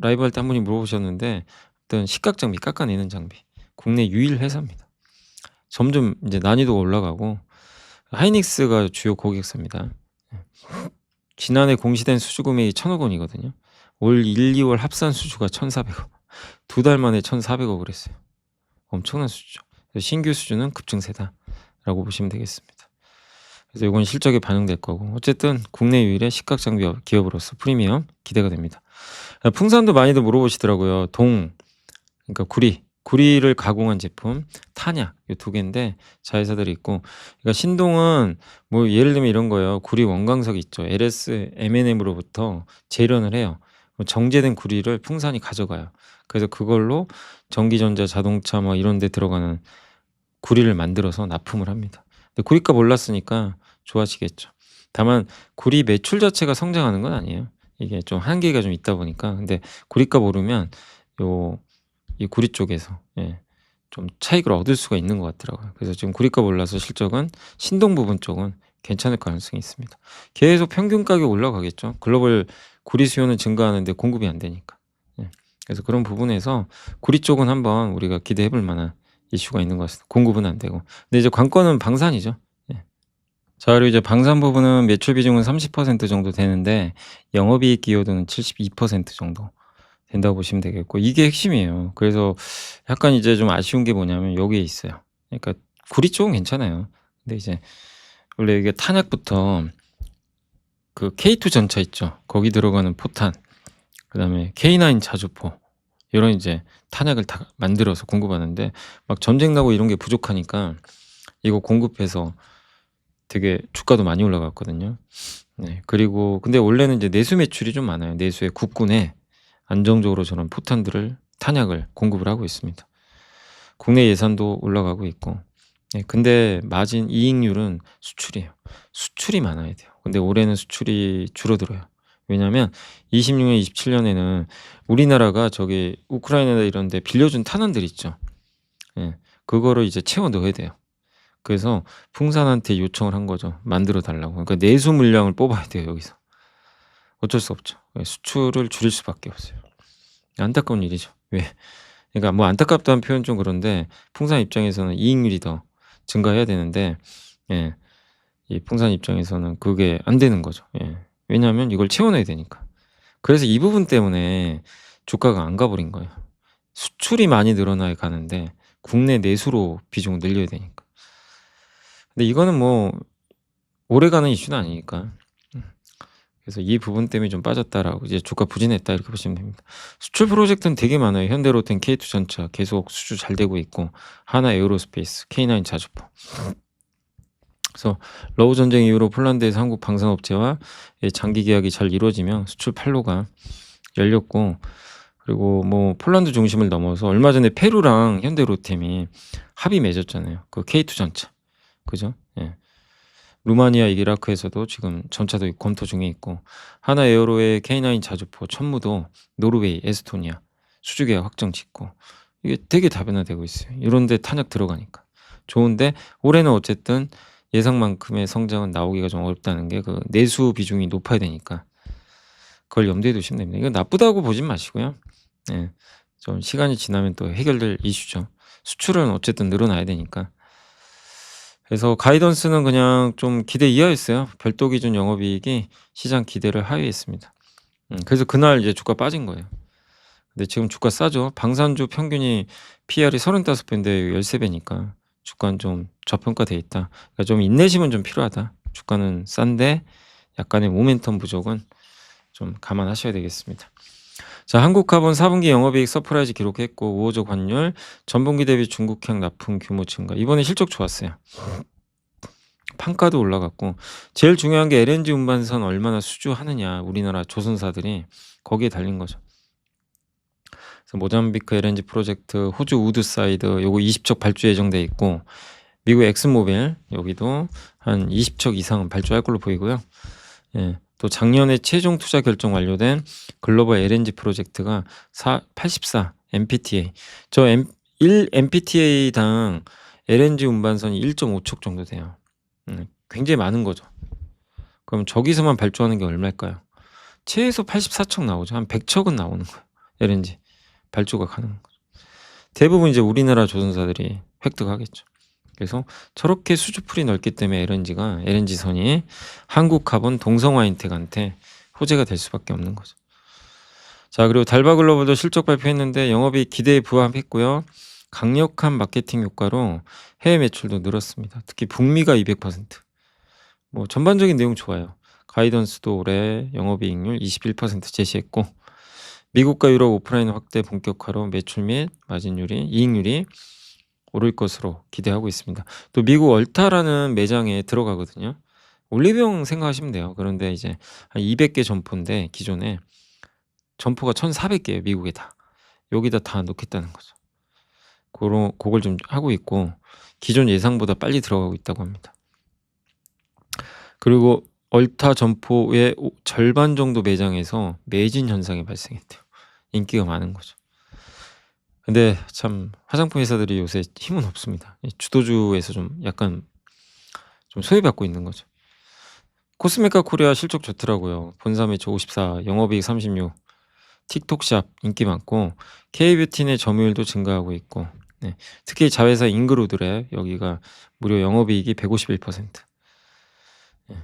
라이브 할 때 한 분이 물어보셨는데 어떤 식각 장비, 깎아내는 장비, 국내 유일 회사입니다. 점점 이제 난이도가 올라가고 하이닉스가 주요 고객사입니다. 지난해 공시된 수주 금액이 1,000억 원이거든요. 올 1, 2월 합산 수주가 1,400억. 2달 만에 1,400억을 했어요. 엄청난 수주죠. 신규 수주는 급증세다라고 보시면 되겠습니다. 그래서 이건 실적에 반영될 거고, 어쨌든 국내 유일의 식각 장비 기업으로서 프리미엄 기대가 됩니다. 풍산도 많이들 물어보시더라고요. 그러니까 구리를 가공한 제품, 탄약 이 2개인데 자회사들이 있고, 그러니까 신동은 뭐 예를 들면 이런 거예요. 구리 원광석이 있죠. LS M&M으로부터 재련을 해요. 정제된 구리를 풍산이 가져가요. 그래서 그걸로 전기전자, 자동차 뭐 이런 데 들어가는 구리를 만들어서 납품을 합니다. 근데 구리값 올랐으니까 좋아지겠죠. 다만 구리 매출 자체가 성장하는 건 아니에요. 이게 좀 한계가 좀 있다 보니까. 근데 구리값 오르면 이 구리 쪽에서, 예, 좀 차익을 얻을 수가 있는 것 같더라고요. 그래서 지금 구리값 올라서 실적은 신동 부분 쪽은 괜찮을 가능성이 있습니다. 계속 평균 가격 올라가겠죠. 글로벌 구리 수요는 증가하는데 공급이 안 되니까. 예. 그래서 그런 부분에서 구리 쪽은 한번 우리가 기대해 볼 만한 이슈가 있는 것 같습니다. 공급은 안 되고. 근데 이제 관건은 방산이죠. 예. 자, 그리고 이제 방산 부분은 매출 비중은 30% 정도 되는데 영업이익 기여도는 72% 정도 된다고 보시면 되겠고, 이게 핵심이에요. 그래서 약간 이제 좀 아쉬운 게 뭐냐면 여기에 있어요. 그러니까 구리 쪽은 괜찮아요. 근데 이제 원래 이게 탄약부터 그 K2 전차 있죠. 거기 들어가는 포탄, 그다음에 K9 자주포, 이런 이제 탄약을 다 만들어서 공급하는데 막 전쟁 나고 이런 게 부족하니까 이거 공급해서 되게 주가도 많이 올라갔거든요. 네. 그리고 근데 원래는 이제 내수 매출이 좀 많아요. 내수에 국군에 안정적으로 저런 포탄들을, 탄약을 공급을 하고 있습니다. 국내 예산도 올라가고 있고. 네, 근데 마진 이익률은 수출이에요. 수출이 많아야 돼요. 근데 올해는 수출이 줄어들어요. 왜냐면 26년, 27년에는 우리나라가 저기 우크라이나 이런 데 빌려준 탄환들 있죠. 예. 그거를 이제 채워 넣어야 돼요. 그래서 풍산한테 요청을 한 거죠. 만들어 달라고. 그러니까 내수 물량을 뽑아야 돼요, 여기서. 어쩔 수 없죠. 예, 수출을 줄일 수밖에 없어요. 안타까운 일이죠. 왜? 그러니까 뭐 안타깝다는 표현 좀 그런데 풍산 입장에서는 이익률이 더 증가해야 되는데, 예, 이 풍산 입장에서는 그게 안 되는 거죠. 예. 왜냐하면 이걸 채워내야 되니까. 그래서 이 부분 때문에 주가가 안 가버린 거예요. 수출이 많이 늘어나야 가는데 국내 내수로 비중을 늘려야 되니까. 근데 이거는 뭐 오래가는 이슈는 아니니까. 그래서 이 부분 때문에 좀 빠졌다라고, 이제 주가 부진했다 이렇게 보시면 됩니다. 수출 프로젝트는 되게 많아요. 현대로템, K2 전차 계속 수주 잘 되고 있고, 하나 에어로스페이스, K9 자주포. 그래서 러우 전쟁 이후로 폴란드에서 한국 방산업체와 장기 계약이 잘 이루어지며 수출 판로가 열렸고, 그리고 뭐 폴란드 중심을 넘어서 얼마 전에 페루랑 현대로템이 합의 맺었잖아요. 그 K2 전차. 그죠? 예. 루마니아, 이라크에서도 지금 전차도 검토 중에 있고, 하나 에어로의 K9 자주포, 천무도 노르웨이, 에스토니아 수주 계약 확정 짓고, 이게 되게 다변화되고 있어요. 이런 데 탄약 들어가니까 좋은데, 올해는 어쨌든 예상만큼의 성장은 나오기가 좀 어렵다는 게 그 내수 비중이 높아야 되니까 그걸 염두에 두시면 됩니다. 이건 나쁘다고 보진 마시고요. 예. 좀 시간이 지나면 또 해결될 이슈죠. 수출은 어쨌든 늘어나야 되니까. 그래서 가이던스는 그냥 좀 기대 이하였어요. 별도 기준 영업이익이 시장 기대를 하회했습니다. 그래서 그날 이제 주가 빠진 거예요. 근데 지금 주가 싸죠. 방산주 평균이 PR이 35배인데 13배니까 주가는 좀 저평가돼 있다. 그러니까 좀 인내심은 좀 필요하다. 주가는 싼데 약간의 모멘텀 부족은 좀 감안하셔야 되겠습니다. 자, 한국카본 4분기 영업이익 서프라이즈 기록했고 우호적 환율, 전분기 대비 중국향 납품 규모 증가. 이번에 실적 좋았어요. 판가도 올라갔고 제일 중요한 게 LNG 운반선 얼마나 수주하느냐, 우리나라 조선사들이 거기에 달린 거죠. 그래서 모잠비크 LNG 프로젝트, 호주 우드사이드 요거 20척 발주 예정돼 있고 미국 엑슨모빌 여기도 한 20척 이상은 발주할 걸로 보이고요. 예. 또 작년에 최종 투자 결정 완료된 글로벌 LNG 프로젝트가 84 MPTA. 1 MPTA당 LNG 운반선이 1.5척 정도 돼요. 굉장히 많은 거죠. 그럼 저기서만 발주하는 게 얼마일까요? 최소 84척 나오죠. 한 100척은 나오는 거예요. LNG 발주가 가능한 거죠. 대부분 이제 우리나라 조선사들이 획득하겠죠. 그래서 저렇게 수주풀이 넓기 때문에 LNG선이 한국카본, 동성화인텍한테 호재가 될 수밖에 없는 거죠. 자, 그리고 달바글로벌도 실적 발표했는데 영업이익 기대에 부합했고요. 강력한 마케팅 효과로 해외 매출도 늘었습니다. 특히 북미가 200%. 뭐 전반적인 내용 좋아요. 가이던스도 올해 영업이익률 21% 제시했고 미국과 유럽 오프라인 확대 본격화로 매출 및 마진율이, 이익률이 오를 것으로 기대하고 있습니다. 또 미국 얼타라는 매장에 들어가거든요. 올리브영 생각하시면 돼요. 그런데 이제 한 200개 점포인데 기존에 점포가 1,400개예요. 미국에 다. 여기다 다 넣겠다는 거죠. 그걸 좀 하고 있고 기존 예상보다 빨리 들어가고 있다고 합니다. 그리고 얼타 점포의 절반 정도 매장에서 매진 현상이 발생했대요. 인기가 많은 거죠. 근데 참 화장품 회사들이 요새 힘은 없습니다. 주도주에서 좀 약간 좀 소외받고 있는 거죠. 코스메카 코리아 실적 좋더라고요. 본사 매출 54, 영업이익 36, 틱톡샵 인기 많고 K뷰티 내 점유율도 증가하고 있고 네. 특히 자회사 잉그로드랩 여기가 무려 영업이익이 151%. 네.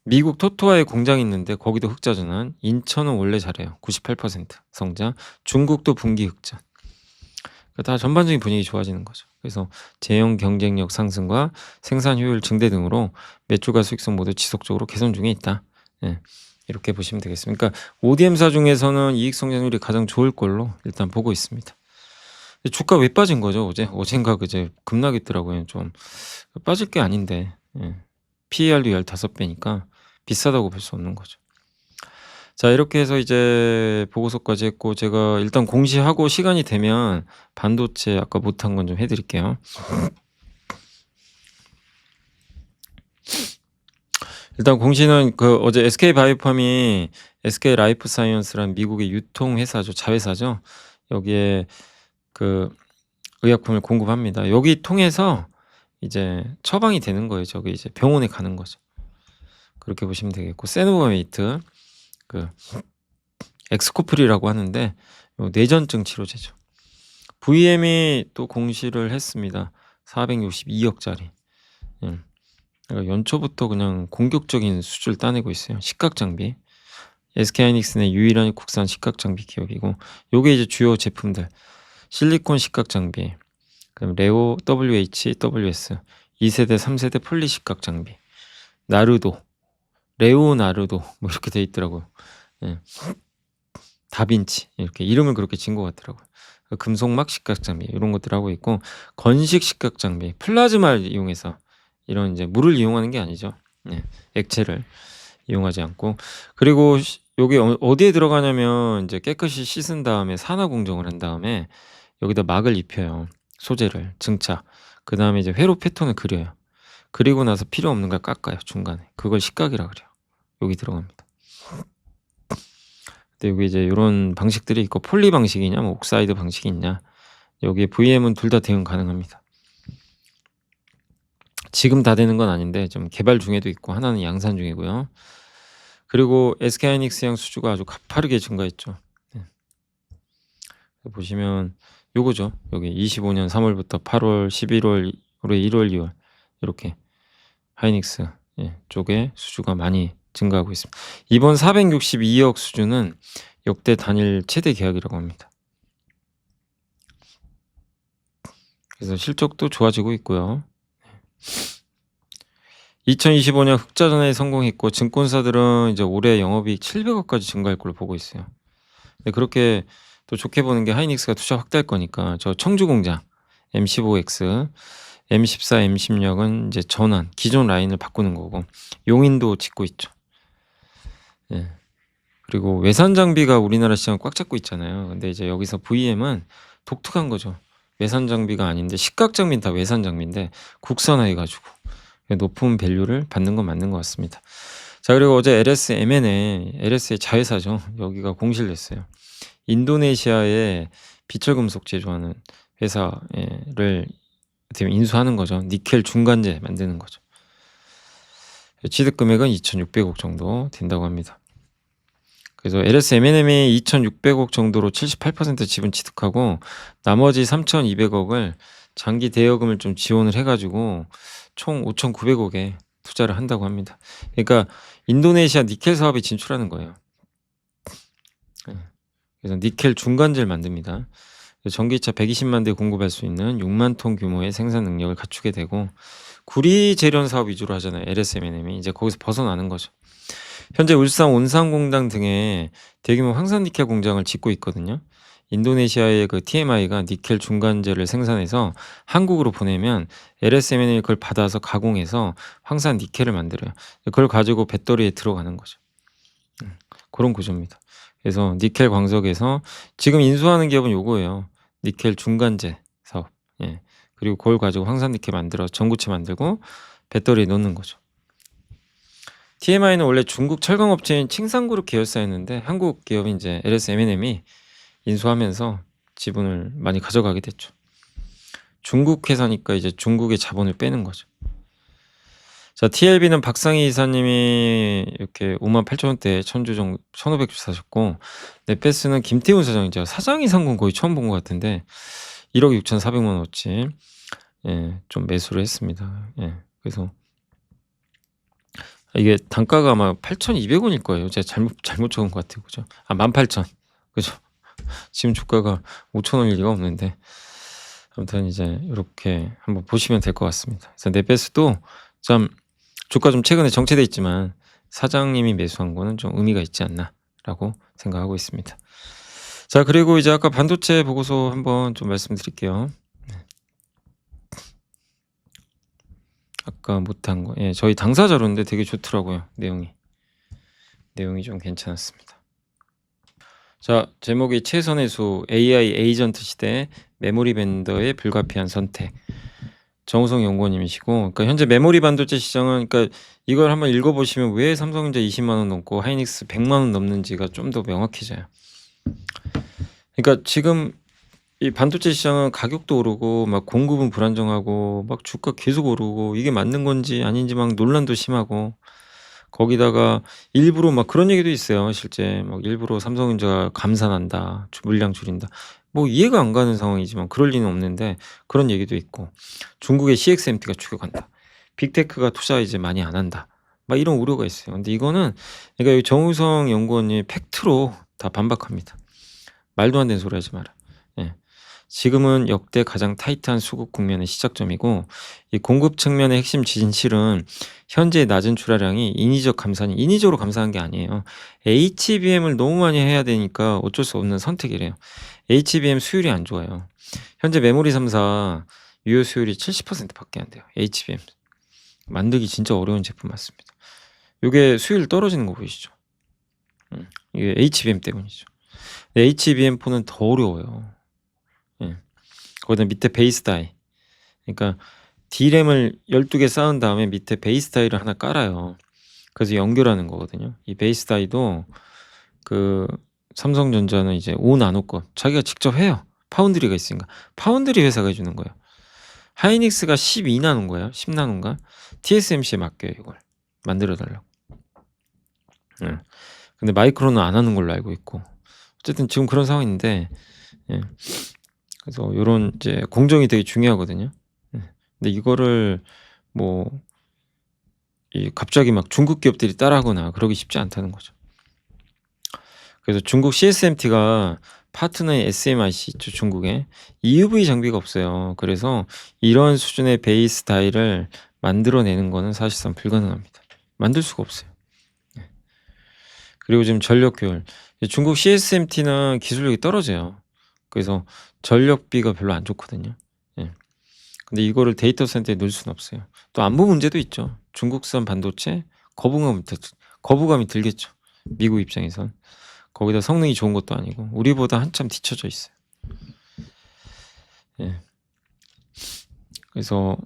미국 토토화에 공장이 있는데 거기도 흑자 전환. 인천은 원래 잘해요. 98% 성장. 중국도 분기 흑자. 다 전반적인 분위기 좋아지는 거죠. 그래서 제형 경쟁력 상승과 생산 효율 증대 등으로 매출과 수익성 모두 지속적으로 개선 중에 있다. 네. 이렇게 보시면 되겠습니다. 그러니까 ODM사 중에서는 이익 성장률이 가장 좋을 걸로 일단 보고 있습니다. 주가 왜 빠진 거죠? 어젠가 그제 급락했더라고요. 좀 빠질 게 아닌데 PER도 15배니까 비싸다고 볼 수 없는 거죠. 자, 이렇게 해서 이제 보고서까지 했고 제가 일단 공시하고 시간이 되면 반도체 아까 못한 건 좀 해드릴게요. 일단 공시는 그 어제 SK바이오팜이 SK라이프사이언스라는 미국의 유통회사죠. 자회사죠. 여기에 그 의약품을 공급합니다. 여기 통해서 이제 처방이 되는 거예요. 저기 이제 병원에 가는 거죠. 그렇게 보시면 되겠고 세노바메이트 그 엑스코프리라고 하는데 뇌전증 치료제죠. VM이 또 공시를 했습니다. 462억짜리. 그러니까 연초부터 그냥 공격적인 수주를 따내고 있어요. 식각장비. SK하이닉스 내 유일한 국산 식각장비 기업이고 요게 이제 주요 제품들. 실리콘 식각장비. 그럼 레오, WH, WS 2세대, 3세대 폴리 식각장비. 나르도, 레오나르도 뭐 이렇게 돼 있더라고요. 예. 다빈치 이렇게 이름을 그렇게 진 것 같더라고요. 금속막 식각장비 이런 것들 하고 있고 건식 식각장비 플라즈마를 이용해서 이런 이제 물을 이용하는 게 아니죠. 예. 액체를 이용하지 않고 그리고 여기 어디에 들어가냐면 이제 깨끗이 씻은 다음에 산화 공정을 한 다음에 여기다 막을 입혀요. 소재를 증착. 그 다음에 이제 회로 패턴을 그려요. 그리고 나서 필요 없는 걸 깎아요. 중간에. 그걸 식각이라 그래요. 여기 들어갑니다. 근데 여기 이제 이런 방식들이 있고 폴리 방식이냐 뭐 옥사이드 방식이 있냐. 여기 VM은 둘 다 대응 가능합니다. 지금 다 되는 건 아닌데 좀 개발 중에도 있고 하나는 양산 중이고요. 그리고 SK하이닉스양 수주가 아주 가파르게 증가했죠. 네. 보시면 요거죠. 여기 25년 3월부터 8월, 11월, 올해 1월, 2월 이렇게 하이닉스 쪽에 수주가 많이 증가하고 있습니다. 이번 462억 수주는 역대 단일 최대 계약이라고 합니다. 그래서 실적도 좋아지고 있고요. 2025년 흑자 전환에 성공했고 증권사들은 이제 올해 영업이익 700억까지 증가할 걸로 보고 있어요. 근데 그렇게 또 좋게 보는 게 하이닉스가 투자 확대할 거니까 저 청주 공장 M15X, M14, M16은 이제 전환, 기존 라인을 바꾸는 거고 용인도 짓고 있죠. 예. 그리고 외산 장비가 우리나라 시장을 꽉 잡고 있잖아요. 근데 이제 여기서 VM은 독특한 거죠. 외산 장비가 아닌데 식각 장비는 다 외산 장비인데 국산화해 가지고 높은 밸류를 받는 건 맞는 것 같습니다. 자, 그리고 어제 LS M&A, LS의 자회사죠. 여기가 공실됐어요. 인도네시아에 비철금속 제조하는 회사를 어떻게 인수하는 거죠. 니켈 중간재 만드는 거죠. 취득 금액은 2,600억 정도 된다고 합니다. 그래서 LS M&M이 2,600억 정도로 78% 지분 취득하고 나머지 3,200억을 장기 대여금을 좀 지원을 해가지고 총 5,900억에 투자를 한다고 합니다. 그러니까 인도네시아 니켈 사업에 진출하는 거예요. 그래서 니켈 중간재를 만듭니다. 전기차 120만 대 공급할 수 있는 6만 톤 규모의 생산 능력을 갖추게 되고 구리 재련 사업 위주로 하잖아요. LS M&M이 이제 거기서 벗어나는 거죠. 현재 울산 온산공단 등에 대규모 황산 니켈 공장을 짓고 있거든요. 인도네시아의 그 TMI가 니켈 중간재를 생산해서 한국으로 보내면 LSMN이 그걸 받아서 가공해서 황산 니켈을 만들어요. 그걸 가지고 배터리에 들어가는 거죠. 그런 구조입니다. 그래서 니켈 광석에서 지금 인수하는 기업은 요거예요. 니켈 중간재 사업. 예. 그리고 그걸 가지고 황산 니켈 만들어 전구체 만들고 배터리에 넣는 거죠. TMI는 원래 중국 철강업체인 칭산그룹 계열사였는데 한국 기업인 이제 LS M&M이 인수하면서 지분을 많이 가져가게 됐죠. 중국 회사니까 이제 중국의 자본을 빼는 거죠. 자, TLB는 박상희 이사님이 이렇게 58,000원대 1,000주 정도 1,500주 사셨고 넷페스는 김태훈 사장이죠. 사장이 산 건 거의 처음 본 것 같은데 1억 6,400만 원어치 좀 매수를 했습니다. 그래서 이게 단가가 아마 8,200원일 거예요. 제가 잘못 적은 것 같아요. 그죠? 18,000. 그죠? 지금 주가가 5,000원일 리가 없는데 아무튼 이제 이렇게 한번 보시면 될 것 같습니다. 그래서 넷베스도 참 주가 좀 최근에 정체돼 있지만 사장님이 매수한 거는 좀 의미가 있지 않나라고 생각하고 있습니다. 자, 그리고 이제 아까 반도체 보고서 한번 좀 말씀드릴게요. 아까 못한 거. 저희 당사 자료인데 되게 좋더라고요. 내용이 좀 괜찮았습니다. 자, 제목이 최선의 수 AI 에이전트 시대 메모리 벤더의 불가피한 선택. 정우성 연구원님이시고, 그러니까 현재 메모리 반도체 시장은, 그러니까 이걸 한번 읽어보시면 왜 삼성전자 20만 원 넘고 하이닉스 100만 원 넘는지가 좀 더 명확해져요. 그러니까 지금 이 반도체 시장은 가격도 오르고 막 공급은 불안정하고 막 주가 계속 오르고 이게 맞는 건지 아닌지 막 논란도 심하고 거기다가 일부러 막 그런 얘기도 있어요. 실제 막 일부러 삼성전자가 감산한다, 물량 줄인다. 뭐 이해가 안 가는 상황이지만 그럴 리는 없는데 그런 얘기도 있고 중국의 CXMT가 추격한다. 빅테크가 투자 이제 많이 안 한다. 막 이런 우려가 있어요. 근데 이거는 그러니까 정우성 연구원이 팩트로 다 반박합니다. 말도 안 되는 소리 하지 마라. 지금은 역대 가장 타이트한 수급 국면의 시작점이고 이 공급 측면의 핵심 진실은 현재 낮은 출하량이 인위적으로 감산한 게 아니에요. HBM을 너무 많이 해야 되니까 어쩔 수 없는 선택이래요. HBM 수율이 안 좋아요. 현재 메모리 3사 유효 수율이 70%밖에 안 돼요. HBM 만들기 진짜 어려운 제품 맞습니다. 이게 수율 떨어지는 거 보이시죠? 이게 HBM 때문이죠. HBM4는 더 어려워요. 거기다 밑에 베이스 다이. 그러니까 D램을 12개 쌓은 다음에 밑에 베이스 다이를 하나 깔아요. 그래서 연결하는 거거든요. 이 베이스 다이도 그 삼성전자는 이제 5나노급 자기가 직접 해요. 파운드리가 있으니까. 파운드리 회사가 해주는 거예요. 하이닉스가 12나노인 거예요. 10나노인가? TSMC에 맡겨요. 이걸 만들어달라고. 근데 마이크론은 안 하는 걸로 알고 있고 어쨌든 지금 그런 상황인데 그래서 요런 이제 공정이 되게 중요하거든요. 근데 이거를 뭐 갑자기 막 중국 기업들이 따라하거나 그러기 쉽지 않다는 거죠. 그래서 중국 CSMT가 파트너의 SMIC 있죠, 중국에. EUV 장비가 없어요. 그래서 이런 수준의 베이스 다이를 만들어내는 거는 사실상 불가능합니다. 만들 수가 없어요. 그리고 지금 전력 효율. 중국 CSMT는 기술력이 떨어져요. 그래서 전력비가 별로 안 좋거든요. 예. 근데 이거를 데이터 센터에 넣을 수는 없어요. 또 안보 문제도 있죠. 중국산 반도체 거부감이 들겠죠. 미국 입장에선. 거기다 성능이 좋은 것도 아니고 우리보다 한참 뒤처져 있어요. 예. 그래서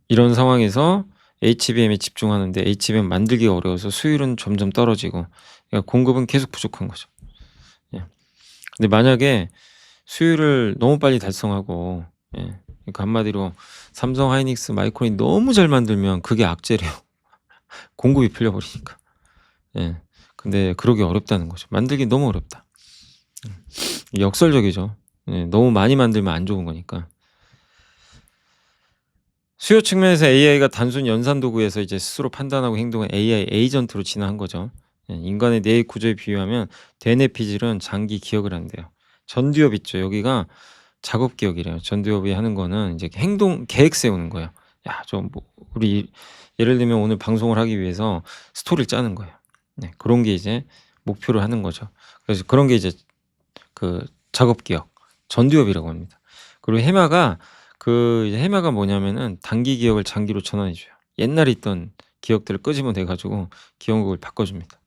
이런 상황에서 HBM에 집중하는데 HBM 만들기가 어려워서 수율은 점점 떨어지고 그러니까 공급은 계속 부족한 거죠. 예. 근데 만약에 수율을 너무 빨리 달성하고 그러니까 한마디로 삼성 하이닉스 마이크론이 너무 잘 만들면 그게 악재래요. 공급이 풀려버리니까. 예. 근데 그러기 어렵다는 거죠. 만들기 너무 어렵다. 역설적이죠. 예. 너무 많이 만들면 안 좋은 거니까. 수요 측면에서 AI가 단순 연산 도구에서 이제 스스로 판단하고 행동한 AI 에이전트로 진화한 거죠. 인간의 뇌의 구조에 비유하면 대뇌 피질은 장기 기억을 한대요. 전두엽 있죠. 여기가 작업 기억이래요. 전두엽이 하는 거는 이제 행동 계획 세우는 거예요. 야, 좀 뭐 우리 예를 들면 오늘 방송을 하기 위해서 스토리를 짜는 거예요. 네, 그런 게 이제 목표를 하는 거죠. 그래서 그런 게 이제 그 작업 기억, 전두엽이라고 합니다. 그리고 해마가 뭐냐면은 단기 기억을 장기로 전환해 줘요. 옛날에 있던 기억들을 끄집어내 가지고 기억력을 바꿔 줍니다.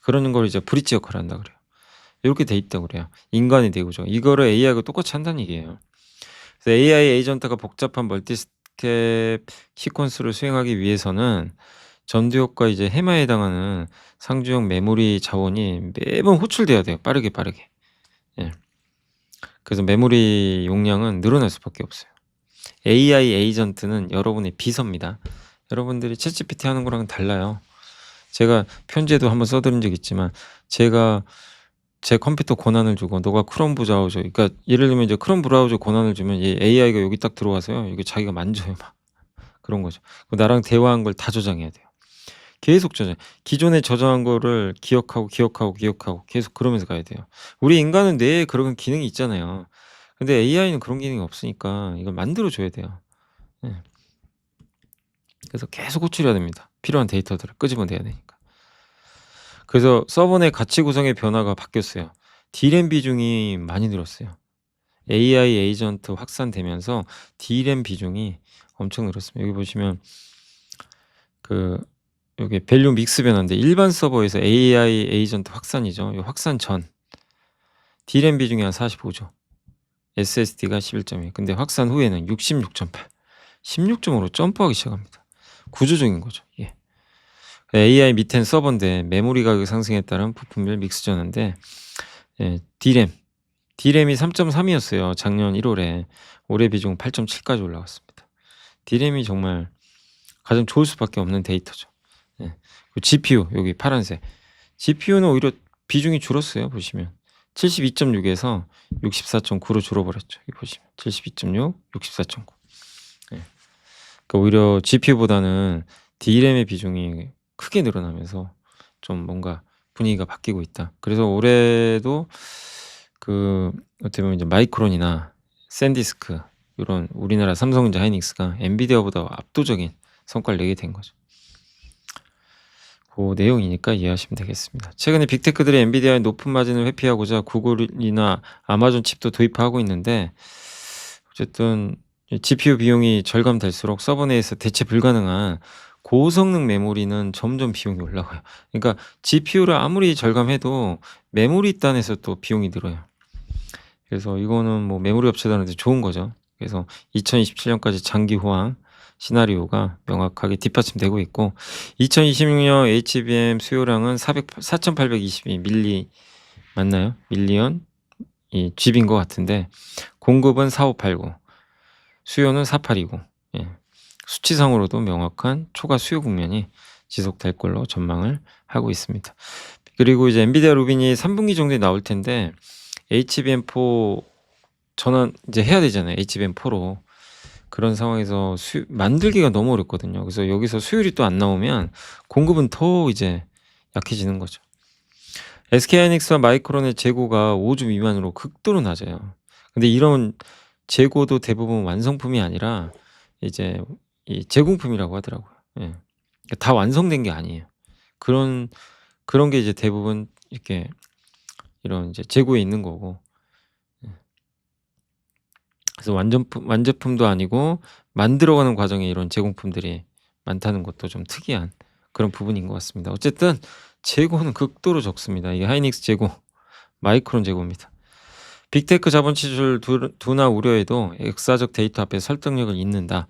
그러는 걸 이제 브릿지 역할을 한다 그래요. 요렇게 돼 있다고 그래요. 인간의 뇌구조. 이거를 AI하고 똑같이 한다는 얘기예요. 그래서 AI 에이전트가 복잡한 멀티스텝 시퀀스를 수행하기 위해서는 전두엽과 이제 해마에 해당하는 상주형 메모리 자원이 매번 호출돼야 돼요. 빠르게. 예. 그래서 메모리 용량은 늘어날 수밖에 없어요. AI 에이전트는 여러분의 비서입니다. 여러분들이 챗GPT 하는 거랑은 달라요. 제가 편지에도 한번 써 드린 적 있지만 제가 제 컴퓨터 권한을 주고 너가 크롬 브라우저 그러니까 예를 들면 이제 크롬 브라우저 권한을 주면 얘 AI가 여기 딱 들어와서요. 이거 자기가 만져요 막. 그런 거죠. 나랑 대화한 걸 다 저장해야 돼요. 계속 저장. 기존에 저장한 거를 기억하고 계속 그러면서 가야 돼요. 우리 인간은 뇌에 그런 기능이 있잖아요. 근데 AI는 그런 기능이 없으니까 이걸 만들어 줘야 돼요. 예. 그래서 계속 호출해야 됩니다. 필요한 데이터들을 끄집어내야 되니까. 그래서 서버 내 가치 구성의 변화가 바뀌었어요. D램 비중이 많이 늘었어요. AI 에이전트 확산되면서 D램 비중이 엄청 늘었습니다. 여기 보시면 요게 밸류 믹스 변화인데 일반 서버에서 AI 에이전트 확산이죠. 요 확산 전 D램 비중이 한 45죠. SSD가 11.2. 근데 확산 후에는 66.8. 16.5로 점프하기 시작합니다. 구조적인 거죠, 이게. AI 밑엔 서버인데 메모리 가격 상승에 따른 부품별 믹스 전환인데 D램이 3.3이었어요. 작년 1월에. 올해 비중 8.7까지 올라갔습니다. D램이 정말 가장 좋을 수밖에 없는 데이터죠. GPU 여기 파란색. GPU는 오히려 비중이 줄었어요. 보시면 72.6에서 64.9로 줄어버렸죠. 여기 보시면 72.6, 64.9. 그러니까 오히려 GPU보다는 D램의 비중이 크게 늘어나면서 좀 뭔가 분위기가 바뀌고 있다. 그래서 올해도 어떻게 보면 이제 마이크론이나 샌디스크 이런 우리나라 삼성전자 하이닉스가 엔비디아보다 압도적인 성과를 내게 된 거죠. 그 내용이니까 이해하시면 되겠습니다. 최근에 빅테크들이 엔비디아의 높은 마진을 회피하고자 구글이나 아마존 칩도 도입하고 있는데 어쨌든 GPU 비용이 절감될수록 서버 내에서 대체 불가능한 고성능 메모리는 점점 비용이 올라가요. 그러니까 GPU를 아무리 절감해도 메모리 단에서 또 비용이 늘어요. 그래서 이거는 뭐 메모리 업체들한테 좋은 거죠. 그래서 2027년까지 장기 호황 시나리오가 명확하게 뒷받침되고 있고 2026년 HBM 수요량은 4,822 밀리 맞나요? 밀리언 G인 것 같은데 공급은 4,589 수요는 4,829 수치상으로도 명확한 초과 수요 국면이 지속될 걸로 전망을 하고 있습니다. 그리고 이제 엔비디아 루빈이 3분기 정도에 나올 텐데 HBM4 전환 이제 해야 되잖아요. HBM4로. 그런 상황에서 만들기가 너무 어렵거든요. 그래서 여기서 수율이 또 안 나오면 공급은 더 이제 약해지는 거죠. SK하이닉스와 마이크론의 재고가 5주 미만으로 극도로 낮아요. 근데 이런 재고도 대부분 완성품이 아니라 이제 이 제공품이라고 하더라고요. 다 완성된 게 아니에요. 그런 그런 게 이제 대부분 이렇게 이런 이제 재고에 있는 거고. 예. 그래서 완제품도 아니고 만들어가는 과정에 이런 제공품들이 많다는 것도 좀 특이한 그런 부분인 것 같습니다. 어쨌든 재고는 극도로 적습니다. 이게 하이닉스 재고, 마이크론 재고입니다. 빅테크 자본 지출 둔화 우려에도 역사적 데이터 앞에 설득력을 잇는다.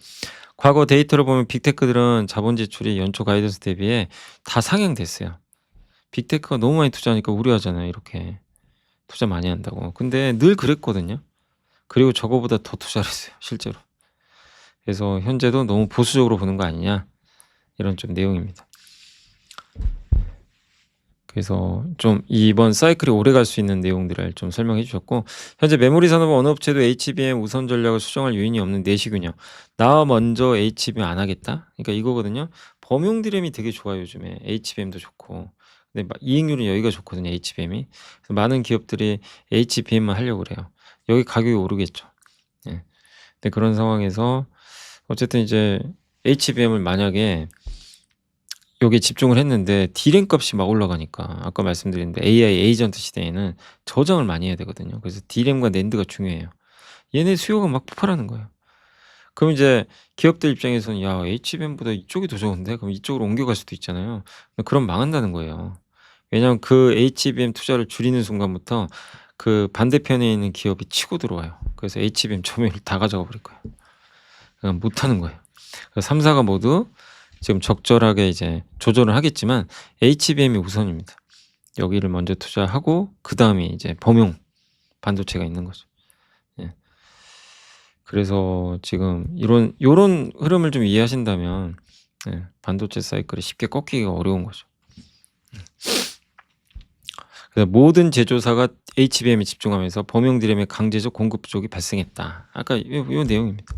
과거 데이터를 보면 빅테크들은 자본 지출이 연초 가이던스 대비해 다 상향됐어요. 빅테크가 너무 많이 투자하니까 우려하잖아요. 이렇게 투자 많이 한다고. 근데 늘 그랬거든요. 그리고 저거보다 더 투자를 했어요, 실제로. 그래서 현재도 너무 보수적으로 보는 거 아니냐, 이런 좀 내용입니다. 그래서 좀 이번 사이클이 오래 갈 수 있는 내용들을 좀 설명해 주셨고, 현재 메모리 산업은 어느 업체도 HBM 우선 전략을 수정할 요인이 없는 내시균형. 나 먼저 HBM 안 하겠다? 그러니까 이거거든요. 범용 디램이 되게 좋아요, 요즘에. HBM도 좋고. 근데 이익률은 여기가 좋거든요, HBM이. 그래서 많은 기업들이 HBM만 하려고 그래요. 여기 가격이 오르겠죠. 예. 근데 그런 상황에서 어쨌든 이제 HBM을 만약에 여기에 집중을 했는데 디램 값이 막 올라가니까 아까 말씀드린 AI 에이전트 시대에는 저장을 많이 해야 되거든요. 그래서 디램과 낸드가 중요해요. 얘네 수요가 막 폭발하는 거예요. 그럼 이제 기업들 입장에서는 '야 HBM보다 이쪽이 더 좋은데?' 그럼 이쪽으로 옮겨갈 수도 있잖아요. 그럼 망한다는 거예요. 왜냐하면 그 HBM 투자를 줄이는 순간부터 그 반대편에 있는 기업이 치고 들어와요. 그래서 HBM 점유율을 다 가져가 버릴 거예요. 그냥 못 하는 거예요. 그래서 3 사가 모두 지금 적절하게 이제 조절을 하겠지만 HBM이 우선입니다. 여기를 먼저 투자하고 그다음에 이제 범용 반도체가 있는 거죠. 예. 그래서 지금 요런 흐름을 좀 이해하신다면 예, 반도체 사이클이 쉽게 꺾기가 어려운 거죠. 그래서 모든 제조사가 HBM에 집중하면서 범용 디램의 강제적 공급 부족이 발생했다. 아까 요 내용입니다.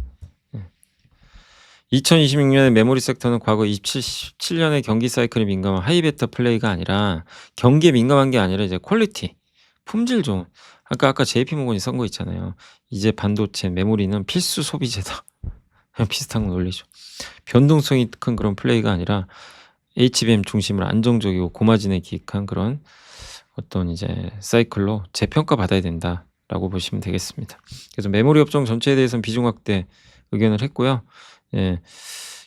2026년에 메모리 섹터는 과거 27년의 경기 사이클에 민감한 하이베타 플레이가 아니라 경기에 민감한 게 아니라 이제 퀄리티, 품질 좋은 아까 JP모건이 쓴 거 있잖아요. 이제 반도체, 메모리는 필수 소비재다. 비슷한 논리죠. 변동성이 큰 그런 플레이가 아니라 HBM 중심으로 안정적이고 고마진에 기획한 그런 어떤 이제 사이클로 재평가 받아야 된다라고 보시면 되겠습니다. 그래서 메모리 업종 전체에 대해서는 비중 확대 의견을 했고요. 예.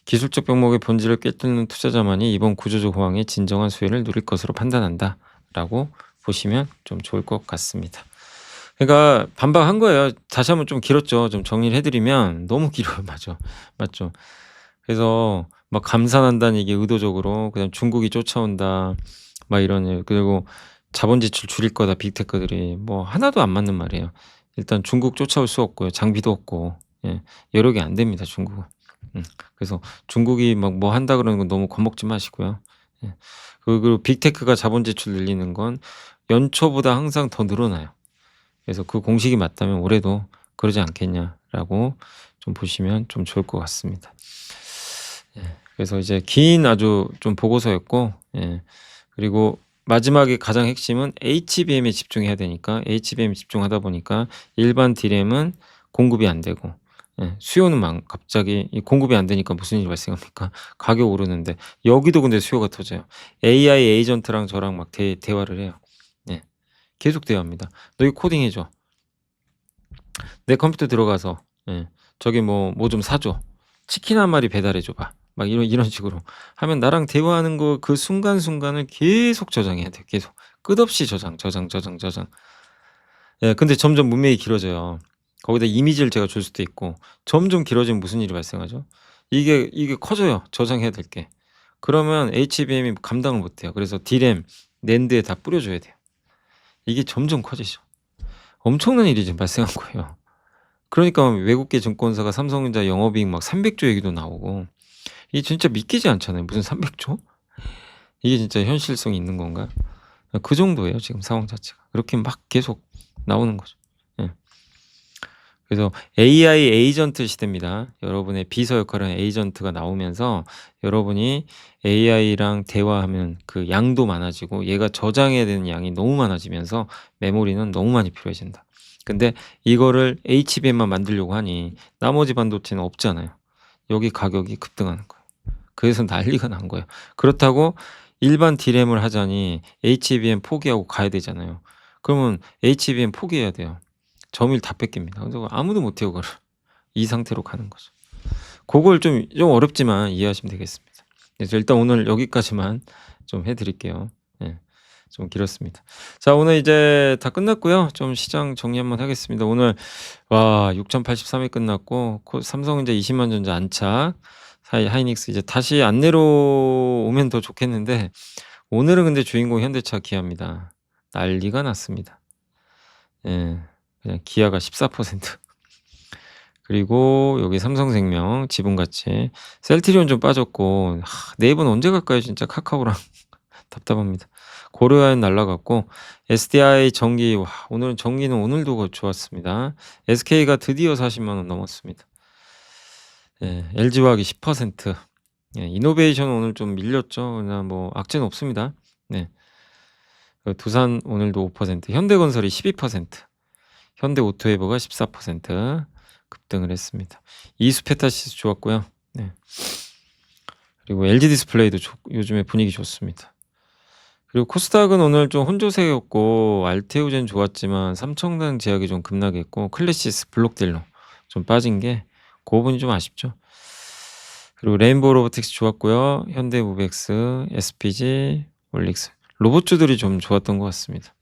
기술적 병목의 본질을 꿰뚫는 투자자만이 이번 구조적 호황의 진정한 수혜를 누릴 것으로 판단한다라고 보시면 좀 좋을 것 같습니다. 그러니까 반박한 거예요. 다시 한번 좀 길었죠. 좀 정리를 해드리면 너무 길어요. 맞죠. 그래서 막 감산한다는 얘기 의도적으로 그다음 중국이 쫓아온다 막 이런 그리고 자본 지출 줄일 거다 빅테크들이 뭐 하나도 안 맞는 말이에요. 일단 중국 쫓아올 수 없고요. 장비도 없고 예, 여력이 안 됩니다. 중국은. 그래서 중국이 막 뭐 한다 그러는 건 너무 겁먹지 마시고요. 예. 그리고 빅테크가 자본 지출 늘리는 건 연초보다 항상 더 늘어나요. 그래서 그 공식이 맞다면 올해도 그러지 않겠냐라고 좀 보시면 좀 좋을 것 같습니다. 예. 그래서 이제 긴 아주 좀 보고서였고 예. 그리고 마지막에 가장 핵심은 HBM에 집중해야 되니까 HBM에 집중하다 보니까 일반 디램은 공급이 안 되고 예. 수요는 갑자기 이 공급이 안 되니까 무슨 일이 발생합니까? 가격 오르는데 여기도 근데 수요가 터져요. AI 에이전트랑 저랑 막 대화를 해요. 예. 계속 대화합니다. "너 이거 코딩해 줘." "내 컴퓨터 들어가서 예. 저기 뭐 좀 사 줘. 치킨 한 마리 배달해 줘 봐." 막 이런 식으로 하면 나랑 대화하는 거 그 순간순간을 계속 저장해야 돼요. 계속. 끝없이 저장. 예. 근데 점점 문맥이 길어져요. 거기다 이미지를 제가 줄 수도 있고 점점 길어지면 무슨 일이 발생하죠? 이게 커져요, 저장해야 될 게. 그러면 HBM이 감당을 못 해요. 그래서 디램, 낸드에 다 뿌려 줘야 돼요. 이게 점점 커지죠. 엄청난 일이 지금 발생한 거예요. 그러니까 외국계 증권사가 삼성전자 영업이익 막 300조 얘기도 나오고 이게 진짜 믿기지 않잖아요. 무슨 300조? 이게 진짜 현실성이 있는 건가? 그 정도예요, 지금 상황 자체가. 그렇게 막 계속 나오는 거죠. 예. 그래서 AI 에이전트 시대입니다. 여러분의 비서 역할을 하는 에이전트가 나오면서 여러분이 AI랑 대화하면 그 양도 많아지고 얘가 저장해야 되는 양이 너무 많아지면서 메모리는 너무 많이 필요해진다. 근데 이거를 HBM만 만들려고 하니 나머지 반도체는 없잖아요. 여기 가격이 급등하는 거예요. 그래서 난리가 난 거예요. 그렇다고 일반 D램을 하자니 HBM 포기하고 가야 되잖아요. 그러면 HBM 포기해야 돼요. 점유율 다 뺏깁니다. 그래서 아무도 못 해요 그거를. 이 상태로 가는 거죠. 고걸 좀 어렵지만 이해하시면 되겠습니다. 그래서 일단 오늘 여기까지만 좀 해 드릴게요. 예. 좀 길었습니다. 자 오늘 이제 다 끝났고요. 좀 시장 정리 한번 하겠습니다. 오늘 와 6,083이 끝났고 삼성전자 200,000 전자 안착, 하이닉스 이제 다시 안 내려오면 더 좋겠는데 오늘은 근데 주인공 현대차, 기아입니다. 난리가 났습니다. 예. 그냥 기아가 14%. 그리고 여기 삼성생명 지분가치, 셀트리온 좀 빠졌고 네이버는 언제 갈까요 진짜 카카오랑. 답답합니다. 고려아연 날라갔고 SDI 전기, 와 오늘은 전기는 오늘도 좋았습니다. SK가 드디어 400,000원 넘었습니다. 예, LG화학이 10%. 예, 이노베이션 오늘 좀 밀렸죠. 그냥 뭐 악재는 없습니다. 네. 두산 오늘도 5%, 현대건설이 12%, 현대오토에버가 14% 급등을 했습니다. 이수페타시스 좋았고요. 네. 그리고 LG디스플레이도 요즘에 분위기 좋습니다. 그리고 코스닥은 오늘 좀 혼조세였고 알테오젠 좋았지만 삼청당 제약이 좀 급락했고 클래시스, 블록딜러 좀 빠진 게 그 부분이 좀 아쉽죠. 그리고 레인보우 로보틱스 좋았고요. 현대무벡스, SPG, 올릭스 로봇주들이 좀 좋았던 것 같습니다.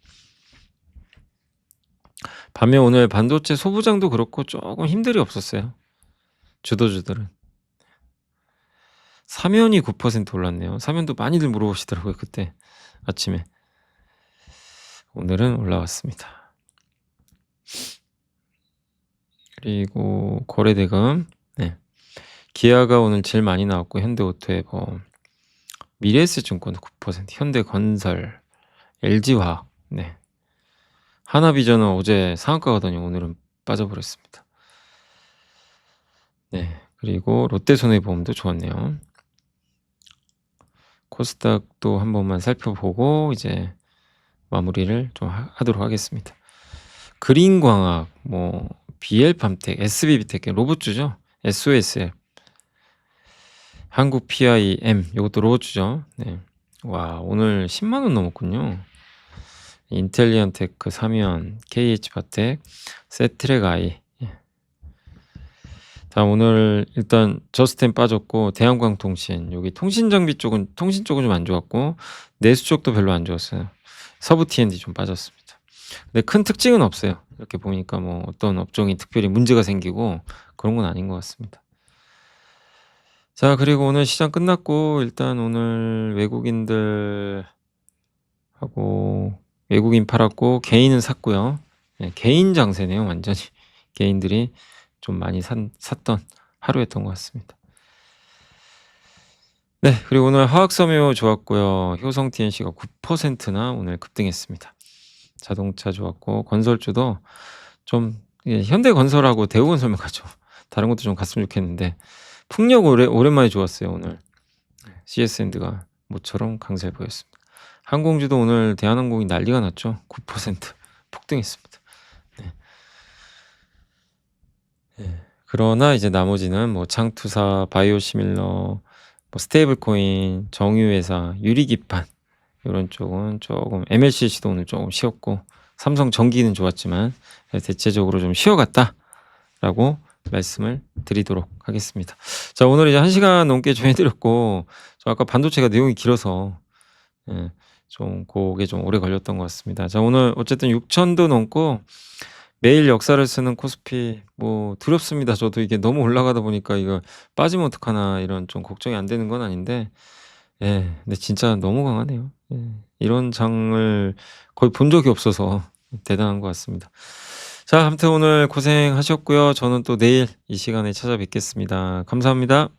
반면 오늘 반도체 소부장도 그렇고 조금 힘들이 없었어요. 주도주들은. 사면이 9% 올랐네요. 사면도 많이들 물어보시더라고요 그때 아침에. 오늘은 올라왔습니다. 그리고 거래대금, 네. 기아가 오늘 제일 많이 나왔고 현대오토에버, 미래에셋증권 9%, 현대건설, LG화학, 네. 하나비전은 어제 상한가 가더니 오늘은 빠져버렸습니다. 네. 그리고 롯데손해보험도 좋았네요. 코스닥도 한 번만 살펴보고 이제 마무리를 좀 하도록 하겠습니다. 그린광학, 뭐 BL팜텍, SB비텍 로봇주죠. SOSL, 한국 PIM 이것도 로봇주죠. 네. 와 오늘 100,000원 넘었군요. 인텔리언테크, 사면, KH바텍, 세트랙아이. 다음 오늘 일단 저스템 빠졌고 대한광통신, 여기 통신 쪽은 좀 안 좋았고 내수 쪽도 별로 안 좋았어요. 서부 T&D 좀 빠졌습니다. 근데 큰 특징은 없어요. 이렇게 보니까 뭐 어떤 업종이 특별히 문제가 생기고 그런 건 아닌 것 같습니다. 자 그리고 오늘 시장 끝났고 일단 오늘 외국인들 하고 외국인 팔았고 개인은 샀고요. 네, 개인 장세네요 완전히. 개인들이 좀 많이 샀던 하루였던 것 같습니다. 네 그리고 오늘 화학섬유 좋았고요. 효성 TNC가 9%나 오늘 급등했습니다. 자동차 좋았고 건설주도 좀 현대건설하고 대우건설만 가죠. 다른 것도 좀 갔으면 좋겠는데 풍력 오랜만에 좋았어요 오늘. CS엔드가 모처럼 강세를 보였습니다. 항공주도 오늘 대한항공이 난리가 났죠. 9% 폭등했습니다. 네. 네. 그러나 이제 나머지는 뭐 창투사, 바이오시밀러, 뭐 스테이블코인, 정유회사, 유리기판 이런 쪽은 조금, MLCC도 오늘 조금 쉬었고 삼성전기는 좋았지만 대체적으로 좀 쉬어갔다라고 말씀을 드리도록 하겠습니다. 자 오늘 이제 1시간 넘게 좀 해드렸고 저 아까 반도체가 내용이 길어서 좀 그게 좀 오래 걸렸던 것 같습니다. 자 오늘 어쨌든 6,000도 넘고 매일 역사를 쓰는 코스피, 뭐 두렵습니다. 저도 이게 너무 올라가다 보니까 이거 빠지면 어떡하나 이런 좀 걱정이 안 되는 건 아닌데 근데 진짜 너무 강하네요. 이런 장을 거의 본 적이 없어서 대단한 것 같습니다. 자 아무튼 오늘 고생하셨고요. 저는 또 내일 이 시간에 찾아뵙겠습니다. 감사합니다.